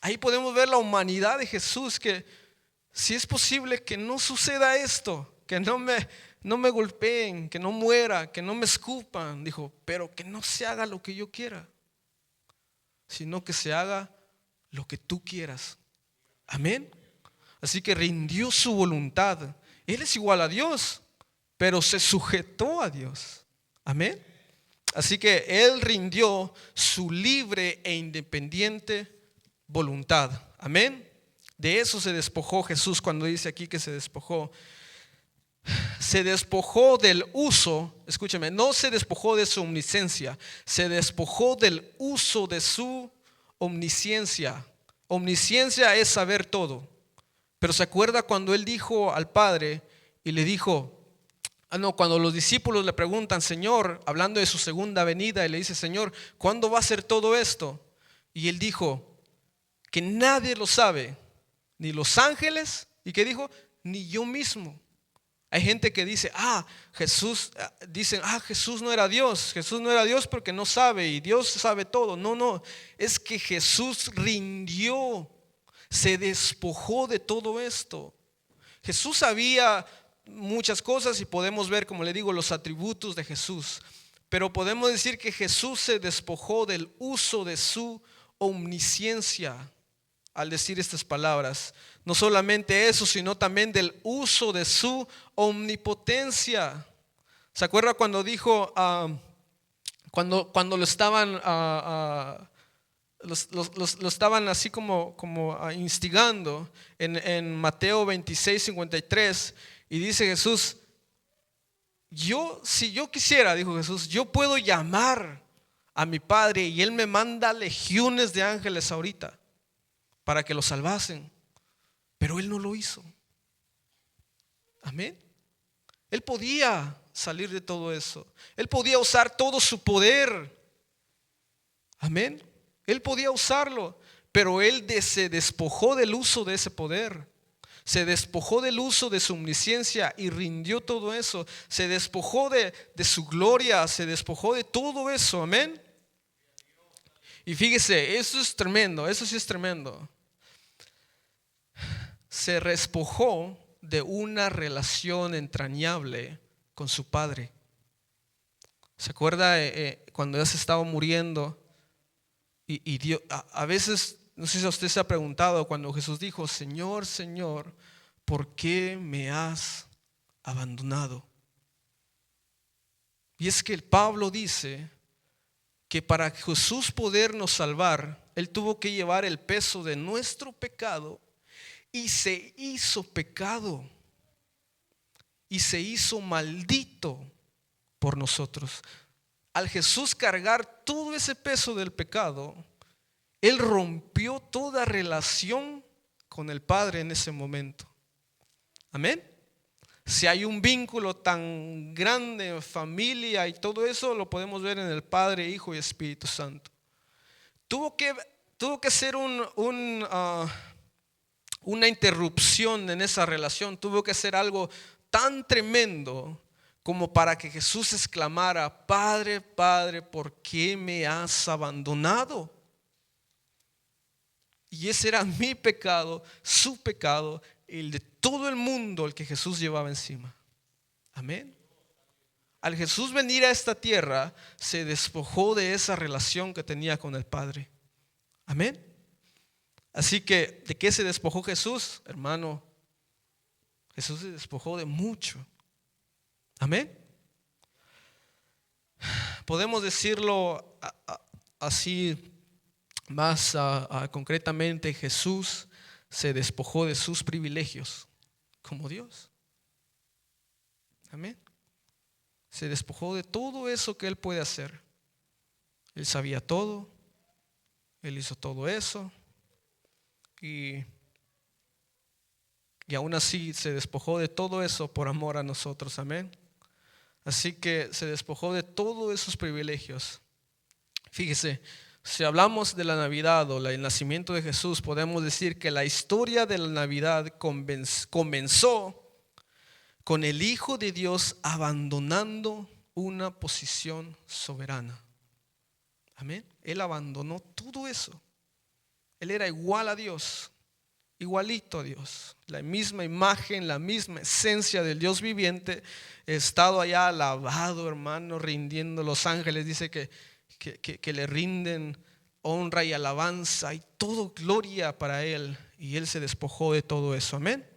Ahí podemos ver la humanidad de Jesús, que si es posible que no suceda esto, que no me golpeen, que no muera, que no me escupan, dijo, pero que no se haga lo que yo quiera, sino que se haga lo que tú quieras. Amén. Así que rindió su voluntad. Él es igual a Dios, pero se sujetó a Dios. Amén. Así que él rindió su libre e independiente voluntad. Amén. De eso se despojó Jesús cuando dice aquí que se despojó. Se despojó del uso, escúchame, no se despojó de su omnisciencia, se despojó del uso de su omnisciencia. Omnisciencia es saber todo. Pero se acuerda cuando él dijo al Padre y le dijo, cuando los discípulos le preguntan, Señor, hablando de su segunda venida, y le dice, Señor, ¿cuándo va a ser todo esto? Y él dijo que nadie lo sabe, ni los ángeles, ¿y qué dijo? Ni yo mismo. Hay gente que dice, Jesús no era Dios. Jesús no era Dios porque no sabe y Dios sabe todo. No, es que Jesús rindió, se despojó de todo esto. Jesús sabía muchas cosas y podemos ver, como le digo, los atributos de Jesús. Pero podemos decir que Jesús se despojó del uso de su omnisciencia al decir estas palabras. No solamente eso, sino también del uso de su omnipotencia. ¿Se acuerda cuando dijo, cuando lo estaban, lo estaban así como instigando en Mateo 26:53? Y dice Jesús, si yo quisiera, dijo Jesús, yo puedo llamar a mi Padre y Él me manda legiones de ángeles ahorita para que lo salvasen. Pero Él no lo hizo. Amén. Él podía salir de todo eso. Él podía usar todo su poder. Amén. Él podía usarlo, pero Él se despojó del uso de ese poder. Se despojó del uso de su omnisciencia y rindió todo eso. Se despojó de su gloria, se despojó de todo eso. Amén. Y fíjese, eso es tremendo, eso sí es tremendo. Se despojó de una relación entrañable con su Padre. ¿Se acuerda cuando ya se estaba muriendo? Y Dios, a veces, no sé si a usted se ha preguntado, cuando Jesús dijo, Señor, Señor, ¿por qué me has abandonado? Y es que el Pablo dice que para Jesús podernos salvar, Él tuvo que llevar el peso de nuestro pecado. Y se hizo pecado y se hizo maldito por nosotros. Al Jesús cargar todo ese peso del pecado, Él rompió toda relación con el Padre en ese momento. Amén. Si hay un vínculo tan grande, familia y todo eso, lo podemos ver en el Padre, Hijo y Espíritu Santo. Tuvo que ser una interrupción en esa relación. Tuvo que ser algo tan tremendo como para que Jesús exclamara, Padre, Padre, ¿por qué me has abandonado? Y ese era mi pecado, su pecado, el de todo el mundo, el que Jesús llevaba encima. Amén. Al Jesús venir a esta tierra, se despojó de esa relación que tenía con el Padre. Amén. Así que, ¿de qué se despojó Jesús? Hermano, Jesús se despojó de mucho. Amén. Podemos decirlo así más concretamente, Jesús se despojó de sus privilegios como Dios. Amén. Se despojó de todo eso que Él puede hacer. Él sabía todo. Él hizo todo eso. Y aún así se despojó de todo eso por amor a nosotros, amén. Así que se despojó de todos esos privilegios. Fíjese, si hablamos de la Navidad o el nacimiento de Jesús, podemos decir que la historia de la Navidad comenzó con el Hijo de Dios abandonando una posición soberana. Amén. Él abandonó todo eso. Él era igual a Dios, igualito a Dios, la misma imagen, la misma esencia del Dios viviente. Estado allá alabado, hermano, rindiendo. Los ángeles dice que le rinden honra y alabanza y todo gloria para Él. Y Él se despojó de todo eso, amén.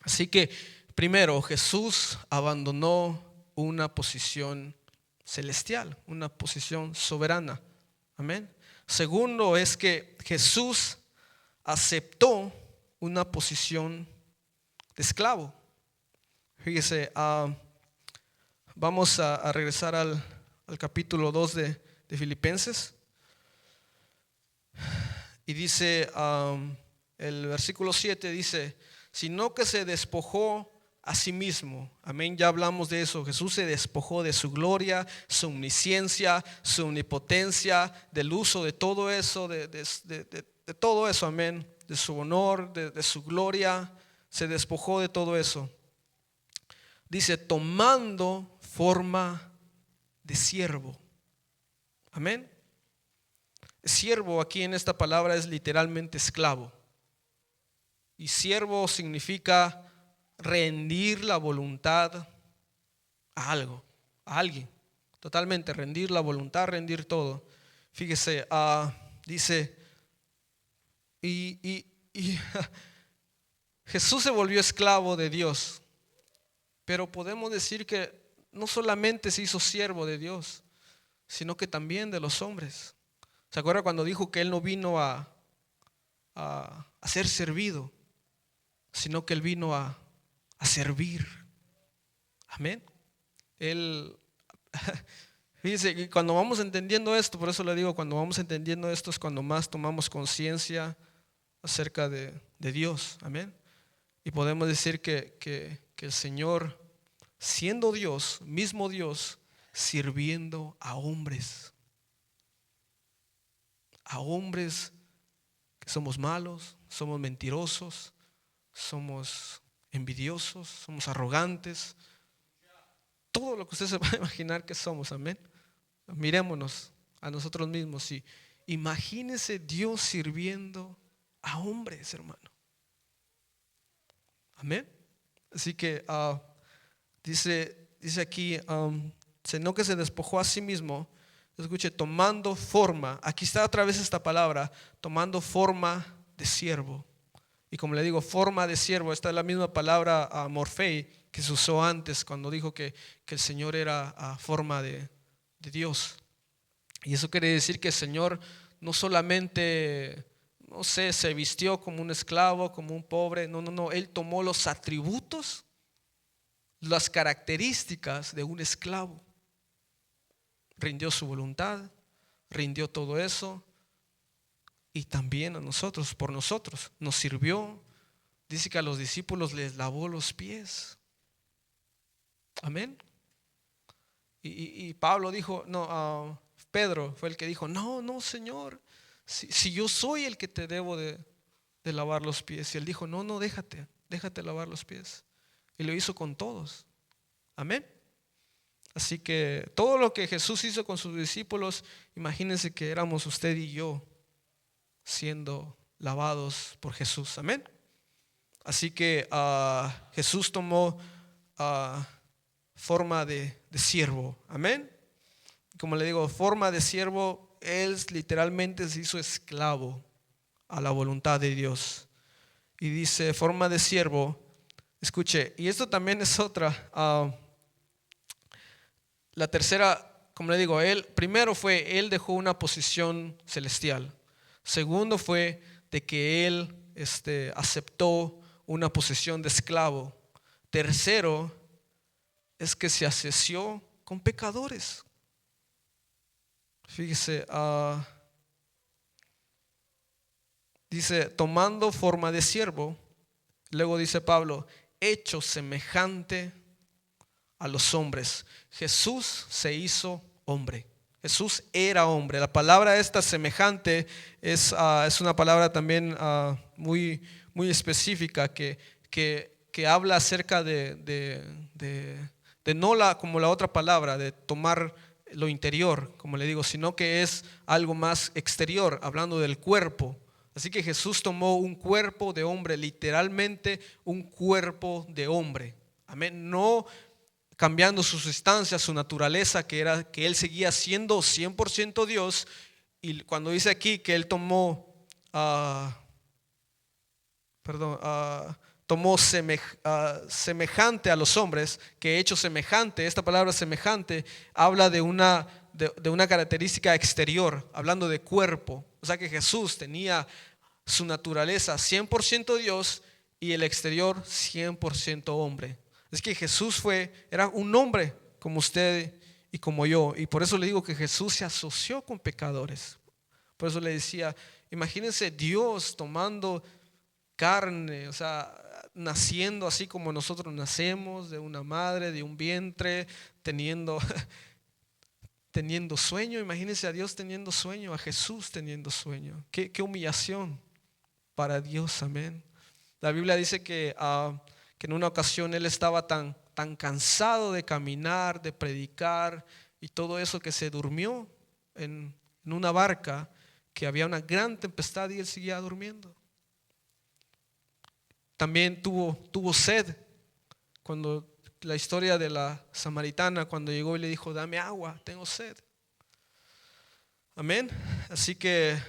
Así que primero, Jesús abandonó una posición celestial, una posición soberana, amén. Segundo es que Jesús aceptó una posición de esclavo. Fíjese, vamos a regresar al capítulo 2 de Filipenses. Y dice, el versículo 7 dice, sino que se despojó a sí mismo. Amén, ya hablamos de eso. Jesús se despojó de su gloria, su omnisciencia, su omnipotencia, del uso de todo eso, de todo eso, amén, de su honor, de su gloria. Se despojó de todo eso. Dice, tomando forma de siervo. Amén. Siervo aquí en esta palabra es literalmente esclavo. Y siervo significa rendir la voluntad a algo, a alguien. Totalmente, rendir la voluntad, rendir todo. Fíjese, dice, y Jesús se volvió esclavo de Dios. Pero podemos decir que no solamente se hizo siervo de Dios, sino que también de los hombres. ¿Se acuerda cuando dijo que Él no vino a ser servido, sino que Él vino a servir? Amén. Él, fíjese, cuando vamos entendiendo esto, por eso le digo, cuando vamos entendiendo esto es cuando más tomamos conciencia acerca de Dios. Amén. Y podemos decir que el Señor, siendo Dios, mismo Dios, sirviendo a hombres que somos malos, somos mentirosos, somos envidiosos, somos arrogantes, todo lo que usted se va a imaginar que somos. Amén. Mirémonos a nosotros mismos y imagínese Dios sirviendo a hombres, hermano. Amén. Así que dice aquí, sino que se despojó a sí mismo. Escuche, tomando forma, aquí está otra vez esta palabra, tomando forma de siervo. Y como le digo, forma de siervo, esta es la misma palabra morfei que se usó antes cuando dijo que el Señor era forma de Dios. Y eso quiere decir que el Señor no solamente, no sé, se vistió como un esclavo, como un pobre, no, Él tomó los atributos, las características de un esclavo. Rindió su voluntad, rindió todo eso. Y también a nosotros, por nosotros, nos sirvió. Dice que a los discípulos les lavó los pies. Amén. Y Pablo dijo, Pedro fue el que dijo, no, Señor, si yo soy el que te debo de lavar los pies. Y él dijo, no, déjate lavar los pies. Y lo hizo con todos. Amén. Así que todo lo que Jesús hizo con sus discípulos, imagínense que éramos usted y yo siendo lavados por Jesús. Amén. Así que Jesús tomó forma de siervo. Amén. Como le digo, forma de siervo, Él literalmente se hizo esclavo a la voluntad de Dios. Y dice forma de siervo. Escuche, y esto también es otra. La tercera, como le digo, él dejó una posición celestial. Segundo fue de que él aceptó una posición de esclavo. Tercero es que se asoció con pecadores. Fíjese, dice tomando forma de siervo. Luego dice Pablo, hecho semejante a los hombres. Jesús se hizo hombre. Jesús era hombre. La palabra esta semejante es una palabra también muy específica que habla acerca de no como la otra palabra, de tomar lo interior, como le digo, sino que es algo más exterior, hablando del cuerpo. Así que Jesús tomó un cuerpo de hombre, literalmente un cuerpo de hombre. Amén. No cambiando su sustancia, su naturaleza, que Él seguía siendo 100% Dios. Y cuando dice aquí que Él tomó semejante a los hombres, que hecho semejante, esta palabra semejante habla de una característica exterior, hablando de cuerpo. O sea que Jesús tenía su naturaleza 100% Dios y el exterior 100% hombre. Es que Jesús era un hombre como usted y como yo. Y por eso le digo que Jesús se asoció con pecadores. Por eso le decía, imagínense Dios tomando carne, o sea, naciendo así como nosotros nacemos, de una madre, de un vientre, teniendo sueño. Imagínense a Dios teniendo sueño, a Jesús teniendo sueño. Qué humillación para Dios, amén. La Biblia dice que en una ocasión Él estaba tan cansado de caminar, de predicar y todo eso, que se durmió en una barca, que había una gran tempestad y Él seguía durmiendo. También tuvo sed, cuando la historia de la samaritana, cuando llegó y le dijo, dame agua, tengo sed. Amén. Así que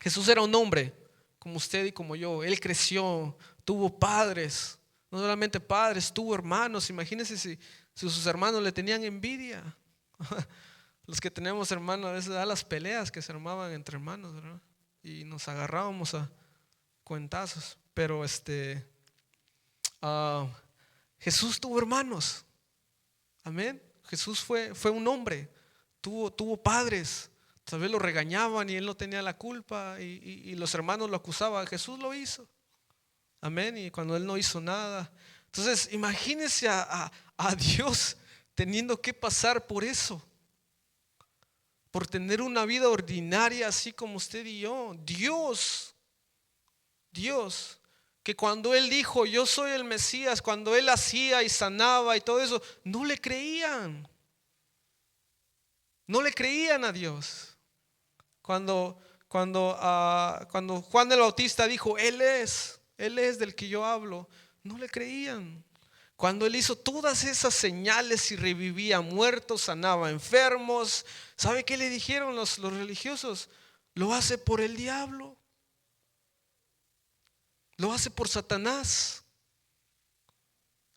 Jesús era un hombre como usted y como yo. Él creció, tuvo padres, no solamente padres, tuvo hermanos. Imagínense si sus hermanos le tenían envidia. Los que tenemos hermanos, a veces da las peleas que se armaban entre hermanos, ¿verdad? Y nos agarrábamos a cuentazos. Pero Jesús tuvo hermanos. Amén. Jesús fue un hombre, tuvo padres. Tal vez lo regañaban y él no tenía la culpa y los hermanos lo acusaban. Jesús lo hizo. Amén. Y cuando él no hizo nada. Entonces imagínense a Dios teniendo que pasar por eso, por tener una vida ordinaria así como usted y yo. Dios, que cuando Él dijo yo soy el Mesías, cuando Él hacía y sanaba y todo eso, no le creían. No le creían a Dios. Cuando Juan el Bautista dijo Él es del que yo hablo, no le creían. Cuando Él hizo todas esas señales y revivía muertos, sanaba enfermos, ¿sabe qué le dijeron los religiosos? Lo hace por el diablo. Lo hace por Satanás.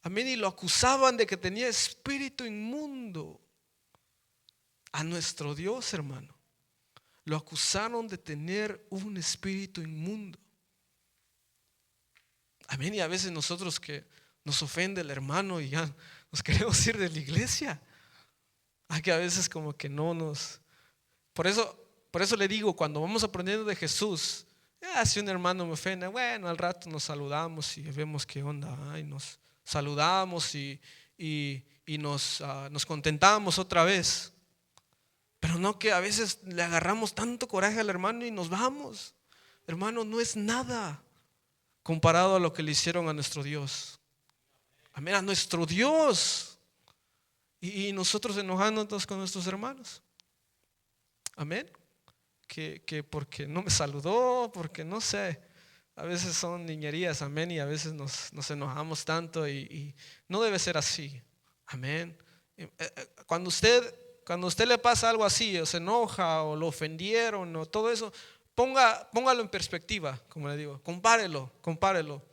Amén. Y lo acusaban de que tenía espíritu inmundo. A nuestro Dios, hermano, lo acusaron de tener un espíritu inmundo. Amén. Y a veces nosotros, que nos ofende el hermano y ya nos queremos ir de la iglesia, que a veces como que no nos. Por eso le digo, cuando vamos aprendiendo de Jesús, si un hermano me ofende, bueno, al rato nos saludamos y vemos qué onda, y nos saludamos y nos contentamos otra vez. Pero no que a veces le agarramos tanto coraje al hermano y nos vamos. Hermano, no es nada comparado a lo que le hicieron a nuestro Dios. Amén, a nuestro Dios. Y nosotros enojándonos con nuestros hermanos. Amén. Que porque no me saludó, porque no sé. A veces son niñerías, amén. Y a veces nos enojamos tanto y no debe ser así. Amén. Cuando usted le pasa algo así, o se enoja, o lo ofendieron, o todo eso, póngalo en perspectiva, como le digo, compárelo.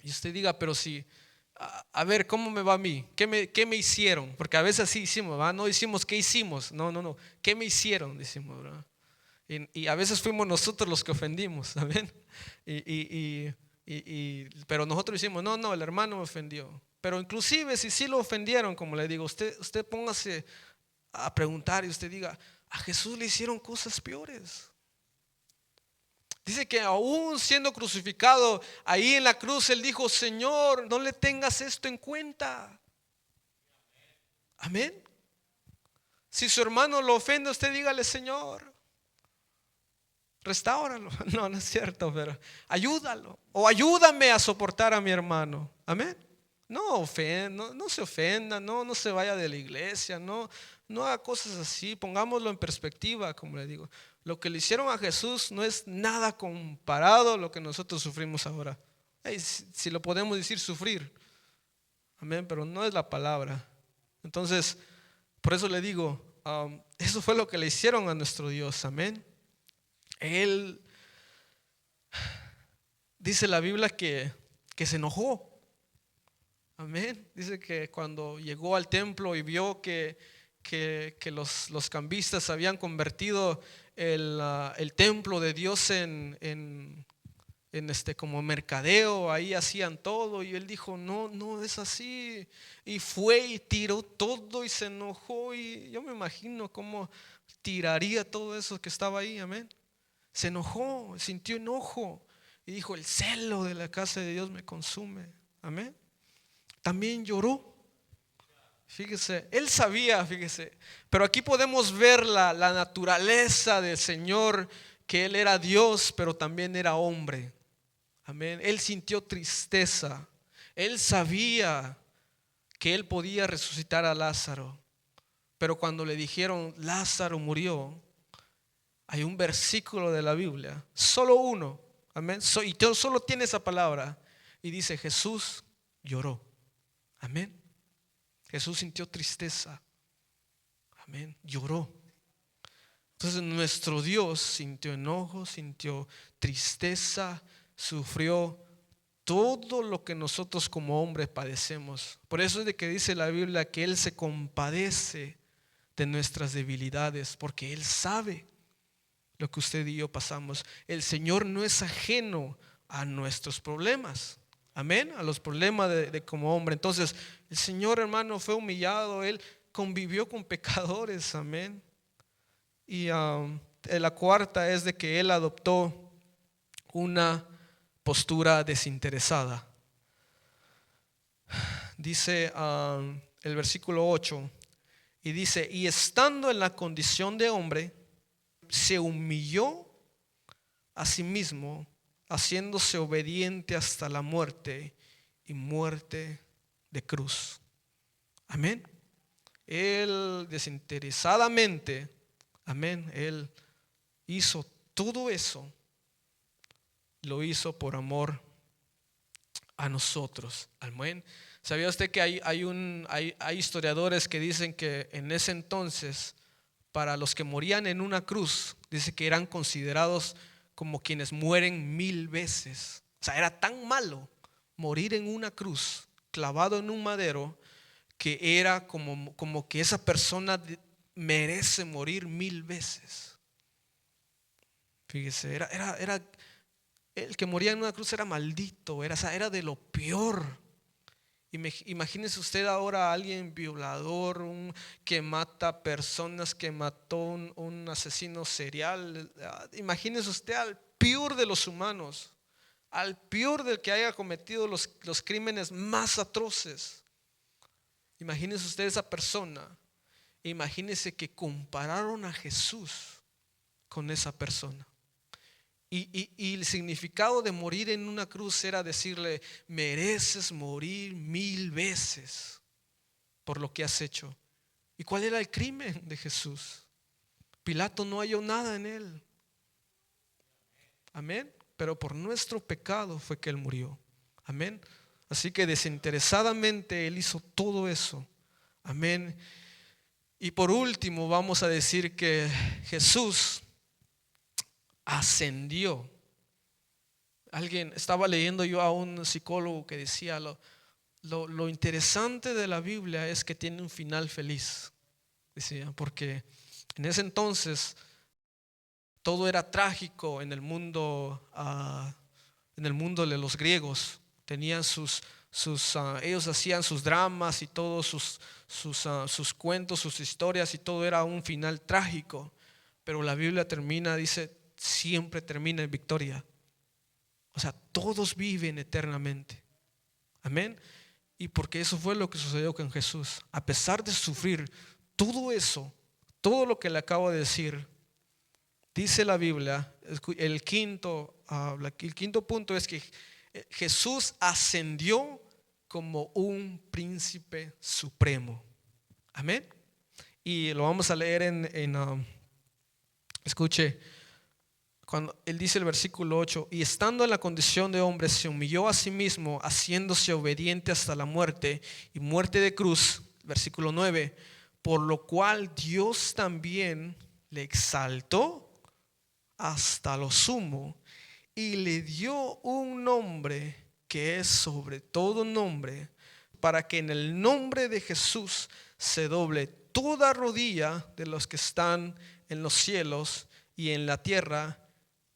Y usted diga, pero si, a ver, ¿cómo me va a mí? ¿Qué me hicieron? Porque a veces así hicimos, ¿verdad? No decimos ¿qué hicimos? No, ¿qué me hicieron? Decimos, ¿verdad? Y a veces fuimos nosotros los que ofendimos, ¿saben? Pero nosotros decimos, no, el hermano me ofendió. Pero inclusive si sí lo ofendieron, como le digo, usted póngase a preguntar y usted diga, a Jesús le hicieron cosas peores. Dice que aún siendo crucificado ahí en la cruz, Él dijo, Señor, no le tengas esto en cuenta. Amén. Si su hermano lo ofende, usted dígale, Señor, restáuralo. No es cierto, pero ayúdalo. O ayúdame a soportar a mi hermano. Amén. No se ofenda, no se vaya de la iglesia, no haga cosas así. Pongámoslo en perspectiva, como le digo. Lo que le hicieron a Jesús no es nada comparado a lo que nosotros sufrimos ahora. Si lo podemos decir, sufrir. Amén, pero no es la palabra. Entonces, por eso le digo, eso fue lo que le hicieron a nuestro Dios. Amén. Él, dice la Biblia que se enojó. Amén. Dice que cuando llegó al templo y vio que los cambistas se habían convertido el templo de Dios en como mercadeo, ahí hacían todo, y él dijo, no es así, y fue y tiró todo y se enojó, y yo me imagino cómo tiraría todo eso que estaba ahí, amén. Se enojó, sintió enojo y dijo, el celo de la casa de Dios me consume, amén. También lloró. Fíjese, él sabía, fíjese, pero aquí podemos ver la naturaleza del Señor, que Él era Dios, pero también era hombre. Amén. Él sintió tristeza. Él sabía que Él podía resucitar a Lázaro, pero cuando le dijeron Lázaro murió, hay un versículo de la Biblia, solo uno, amén, y solo tiene esa palabra, y dice Jesús lloró, amén. Jesús sintió tristeza, amén, lloró. Entonces nuestro Dios sintió enojo, sintió tristeza, sufrió todo lo que nosotros como hombres padecemos. Por eso es de que dice la Biblia que Él se compadece de nuestras debilidades, porque Él sabe lo que usted y yo pasamos. El Señor no es ajeno a nuestros problemas. Amén, a los problemas de como hombre. Entonces el Señor, hermano, fue humillado. Él convivió con pecadores, amén. Y la cuarta es de que Él adoptó una postura desinteresada. Dice el versículo 8, y dice, y estando en la condición de hombre, se humilló a sí mismo, haciéndose obediente hasta la muerte, y muerte de cruz. Amén. Él desinteresadamente, amén, Él hizo todo eso, lo hizo por amor a nosotros. Amén. ¿Sabía usted que hay historiadores que dicen que en ese entonces, para los que morían en una cruz, dice que eran considerados como quienes mueren 1000 veces? O sea, era tan malo morir en una cruz, clavado en un madero, que era como que esa persona merece morir 1000 veces. Fíjese, era el que moría en una cruz era maldito, era de lo peor. Imagínese usted ahora a alguien violador, que mata personas, que mató un asesino serial. Imagínese usted al peor de los humanos, al peor del que haya cometido los crímenes más atroces. Imagínese usted esa persona. Imagínese que compararon a Jesús con esa persona. Y el significado de morir en una cruz era decirle, mereces morir 1000 veces por lo que has hecho. ¿Y cuál era el crimen de Jesús? Pilato no halló nada en Él. Amén. Pero por nuestro pecado fue que Él murió. Amén. Así que desinteresadamente Él hizo todo eso. Amén. Y por último vamos a decir que Jesús ascendió. Estaba leyendo yo a un psicólogo que decía lo interesante de la Biblia es que tiene un final feliz, decía, porque en ese entonces todo era trágico en el mundo de los griegos. Tenían ellos hacían sus dramas y todos sus cuentos, sus historias, y todo era un final trágico. Pero la Biblia dice, siempre termina en victoria. O sea, todos viven eternamente. Amén. Y porque eso fue lo que sucedió con Jesús. A pesar de sufrir todo eso, todo lo que le acabo de decir, dice la Biblia, el quinto punto es que Jesús ascendió como un príncipe supremo. Amén. Y lo vamos a leer escuche, cuando él dice el versículo 8, y estando en la condición de hombre se humilló a sí mismo, haciéndose obediente hasta la muerte, y muerte de cruz. Versículo 9, por lo cual Dios también le exaltó hasta lo sumo y le dio un nombre que es sobre todo nombre, para que en el nombre de Jesús se doble toda rodilla de los que están en los cielos y en la tierra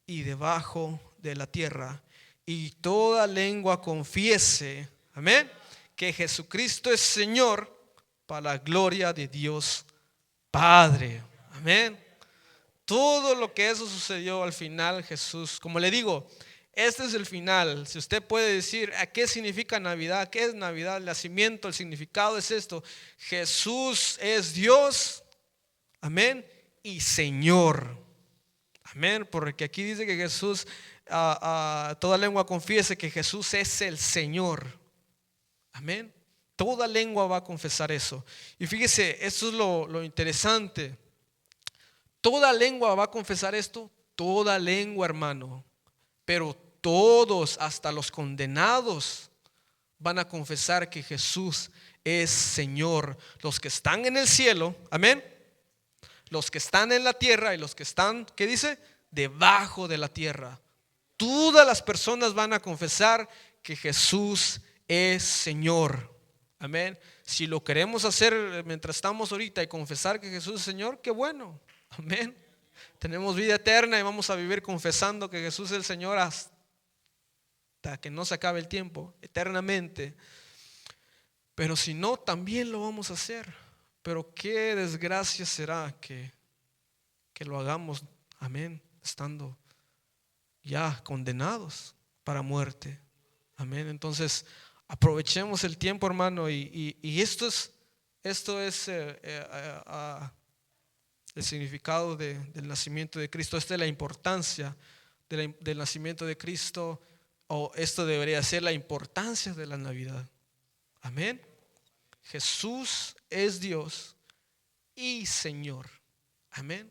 y debajo de la tierra. Y toda lengua confiese, amén, que Jesucristo es Señor, para la gloria de Dios Padre. Amén. Todo lo que eso sucedió al final, Jesús, como le digo, este es el final. Si usted puede decir, ¿a qué significa Navidad? ¿Qué es Navidad? El nacimiento, el significado es esto. Jesús es Dios, amén, y Señor. Amén, porque aquí dice que Jesús, toda lengua confiese que Jesús es el Señor. Amén. Toda lengua va a confesar eso. Y fíjese, esto es lo interesante. Toda lengua va a confesar esto. Toda lengua, hermano. Pero todos, hasta los condenados, van a confesar que Jesús es Señor. Los que están en el cielo, amén, los que están en la tierra y los que están, ¿qué dice? Debajo de la tierra. Todas las personas van a confesar que Jesús es Señor. Amén. Si lo queremos hacer mientras estamos ahorita y confesar que Jesús es Señor, qué bueno. Amén. Tenemos vida eterna y vamos a vivir confesando que Jesús es el Señor hasta que no se acabe el tiempo, eternamente. Pero si no, también lo vamos a hacer. Pero qué desgracia será que lo hagamos, amén, estando ya condenados para muerte. Amén. Entonces aprovechemos el tiempo, hermano, y esto es el significado del nacimiento de Cristo. Esta es la importancia del nacimiento de Cristo, o esto debería ser la importancia de la Navidad. Amén. Jesús es Dios y Señor. Amén.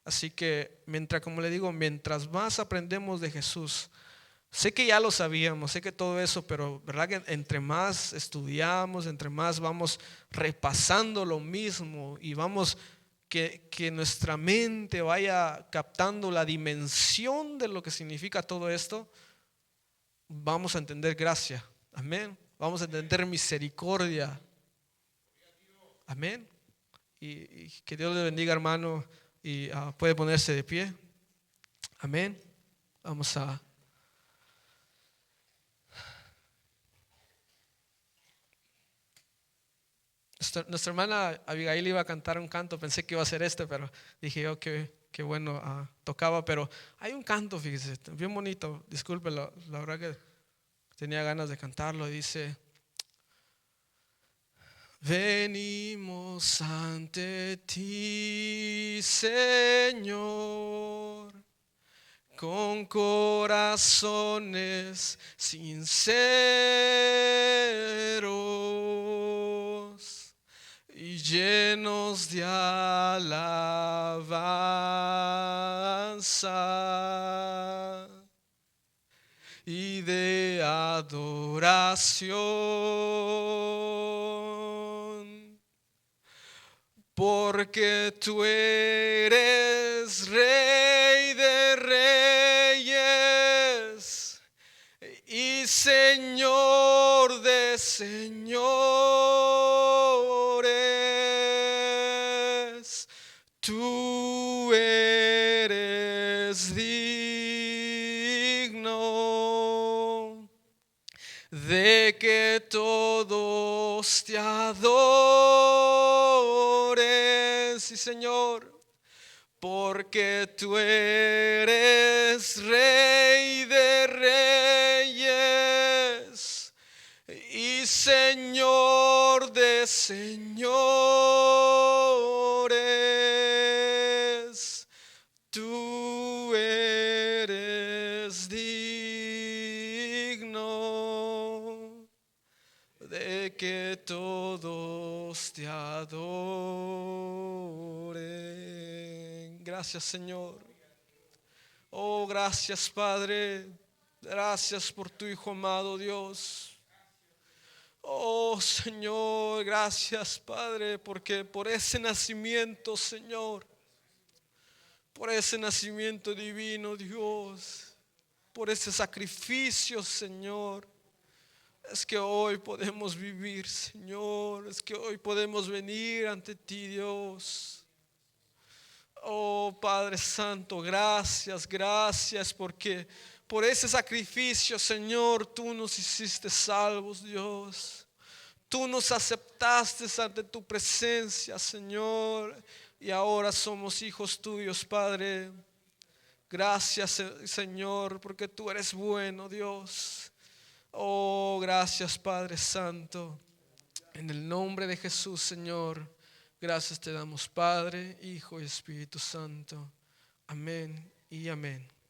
Así que como le digo, mientras más aprendemos de Jesús, sé que ya lo sabíamos, sé que todo eso, pero verdad que entre más estudiamos, entre más vamos repasando lo mismo y vamos que nuestra mente vaya captando la dimensión de lo que significa todo esto, vamos a entender gracia. Amén. Vamos a entender misericordia. Amén. Y que Dios le bendiga, hermano. Y puede ponerse de pie. Amén. Vamos a nuestra hermana Abigail iba a cantar un canto. Pensé que iba a ser pero dije yo que bueno, tocaba. Pero hay un canto, fíjese, bien bonito. Disculpe, la verdad que tenía ganas de cantarlo. Dice: venimos ante ti, Señor, con corazones sinceros y llenos de alabanza y de adoración, porque tú eres Rey de reyes y Señor de señores. Tú eres digno de que todos te adoren, sí, Señor, porque tú eres Rey de reyes y Señor de señores. Tú eres digno de que todos te adoren. Gracias, Señor. Oh, gracias, Padre. Gracias por tu Hijo amado, Dios. Oh, Señor, gracias, Padre, porque por ese nacimiento, Señor, por ese nacimiento divino, Dios, por ese sacrificio, Señor, es que hoy podemos vivir, Señor. Es que hoy podemos venir ante ti, Dios. Oh Padre Santo, gracias, gracias porque por ese sacrificio, Señor, tú nos hiciste salvos, Dios. Tú nos aceptaste ante tu presencia, Señor, y ahora somos hijos tuyos, Padre. Gracias, Señor, porque tú eres bueno, Dios. Oh, gracias, Padre Santo. En el nombre de Jesús, Señor, gracias te damos, Padre, Hijo y Espíritu Santo. Amén y amén.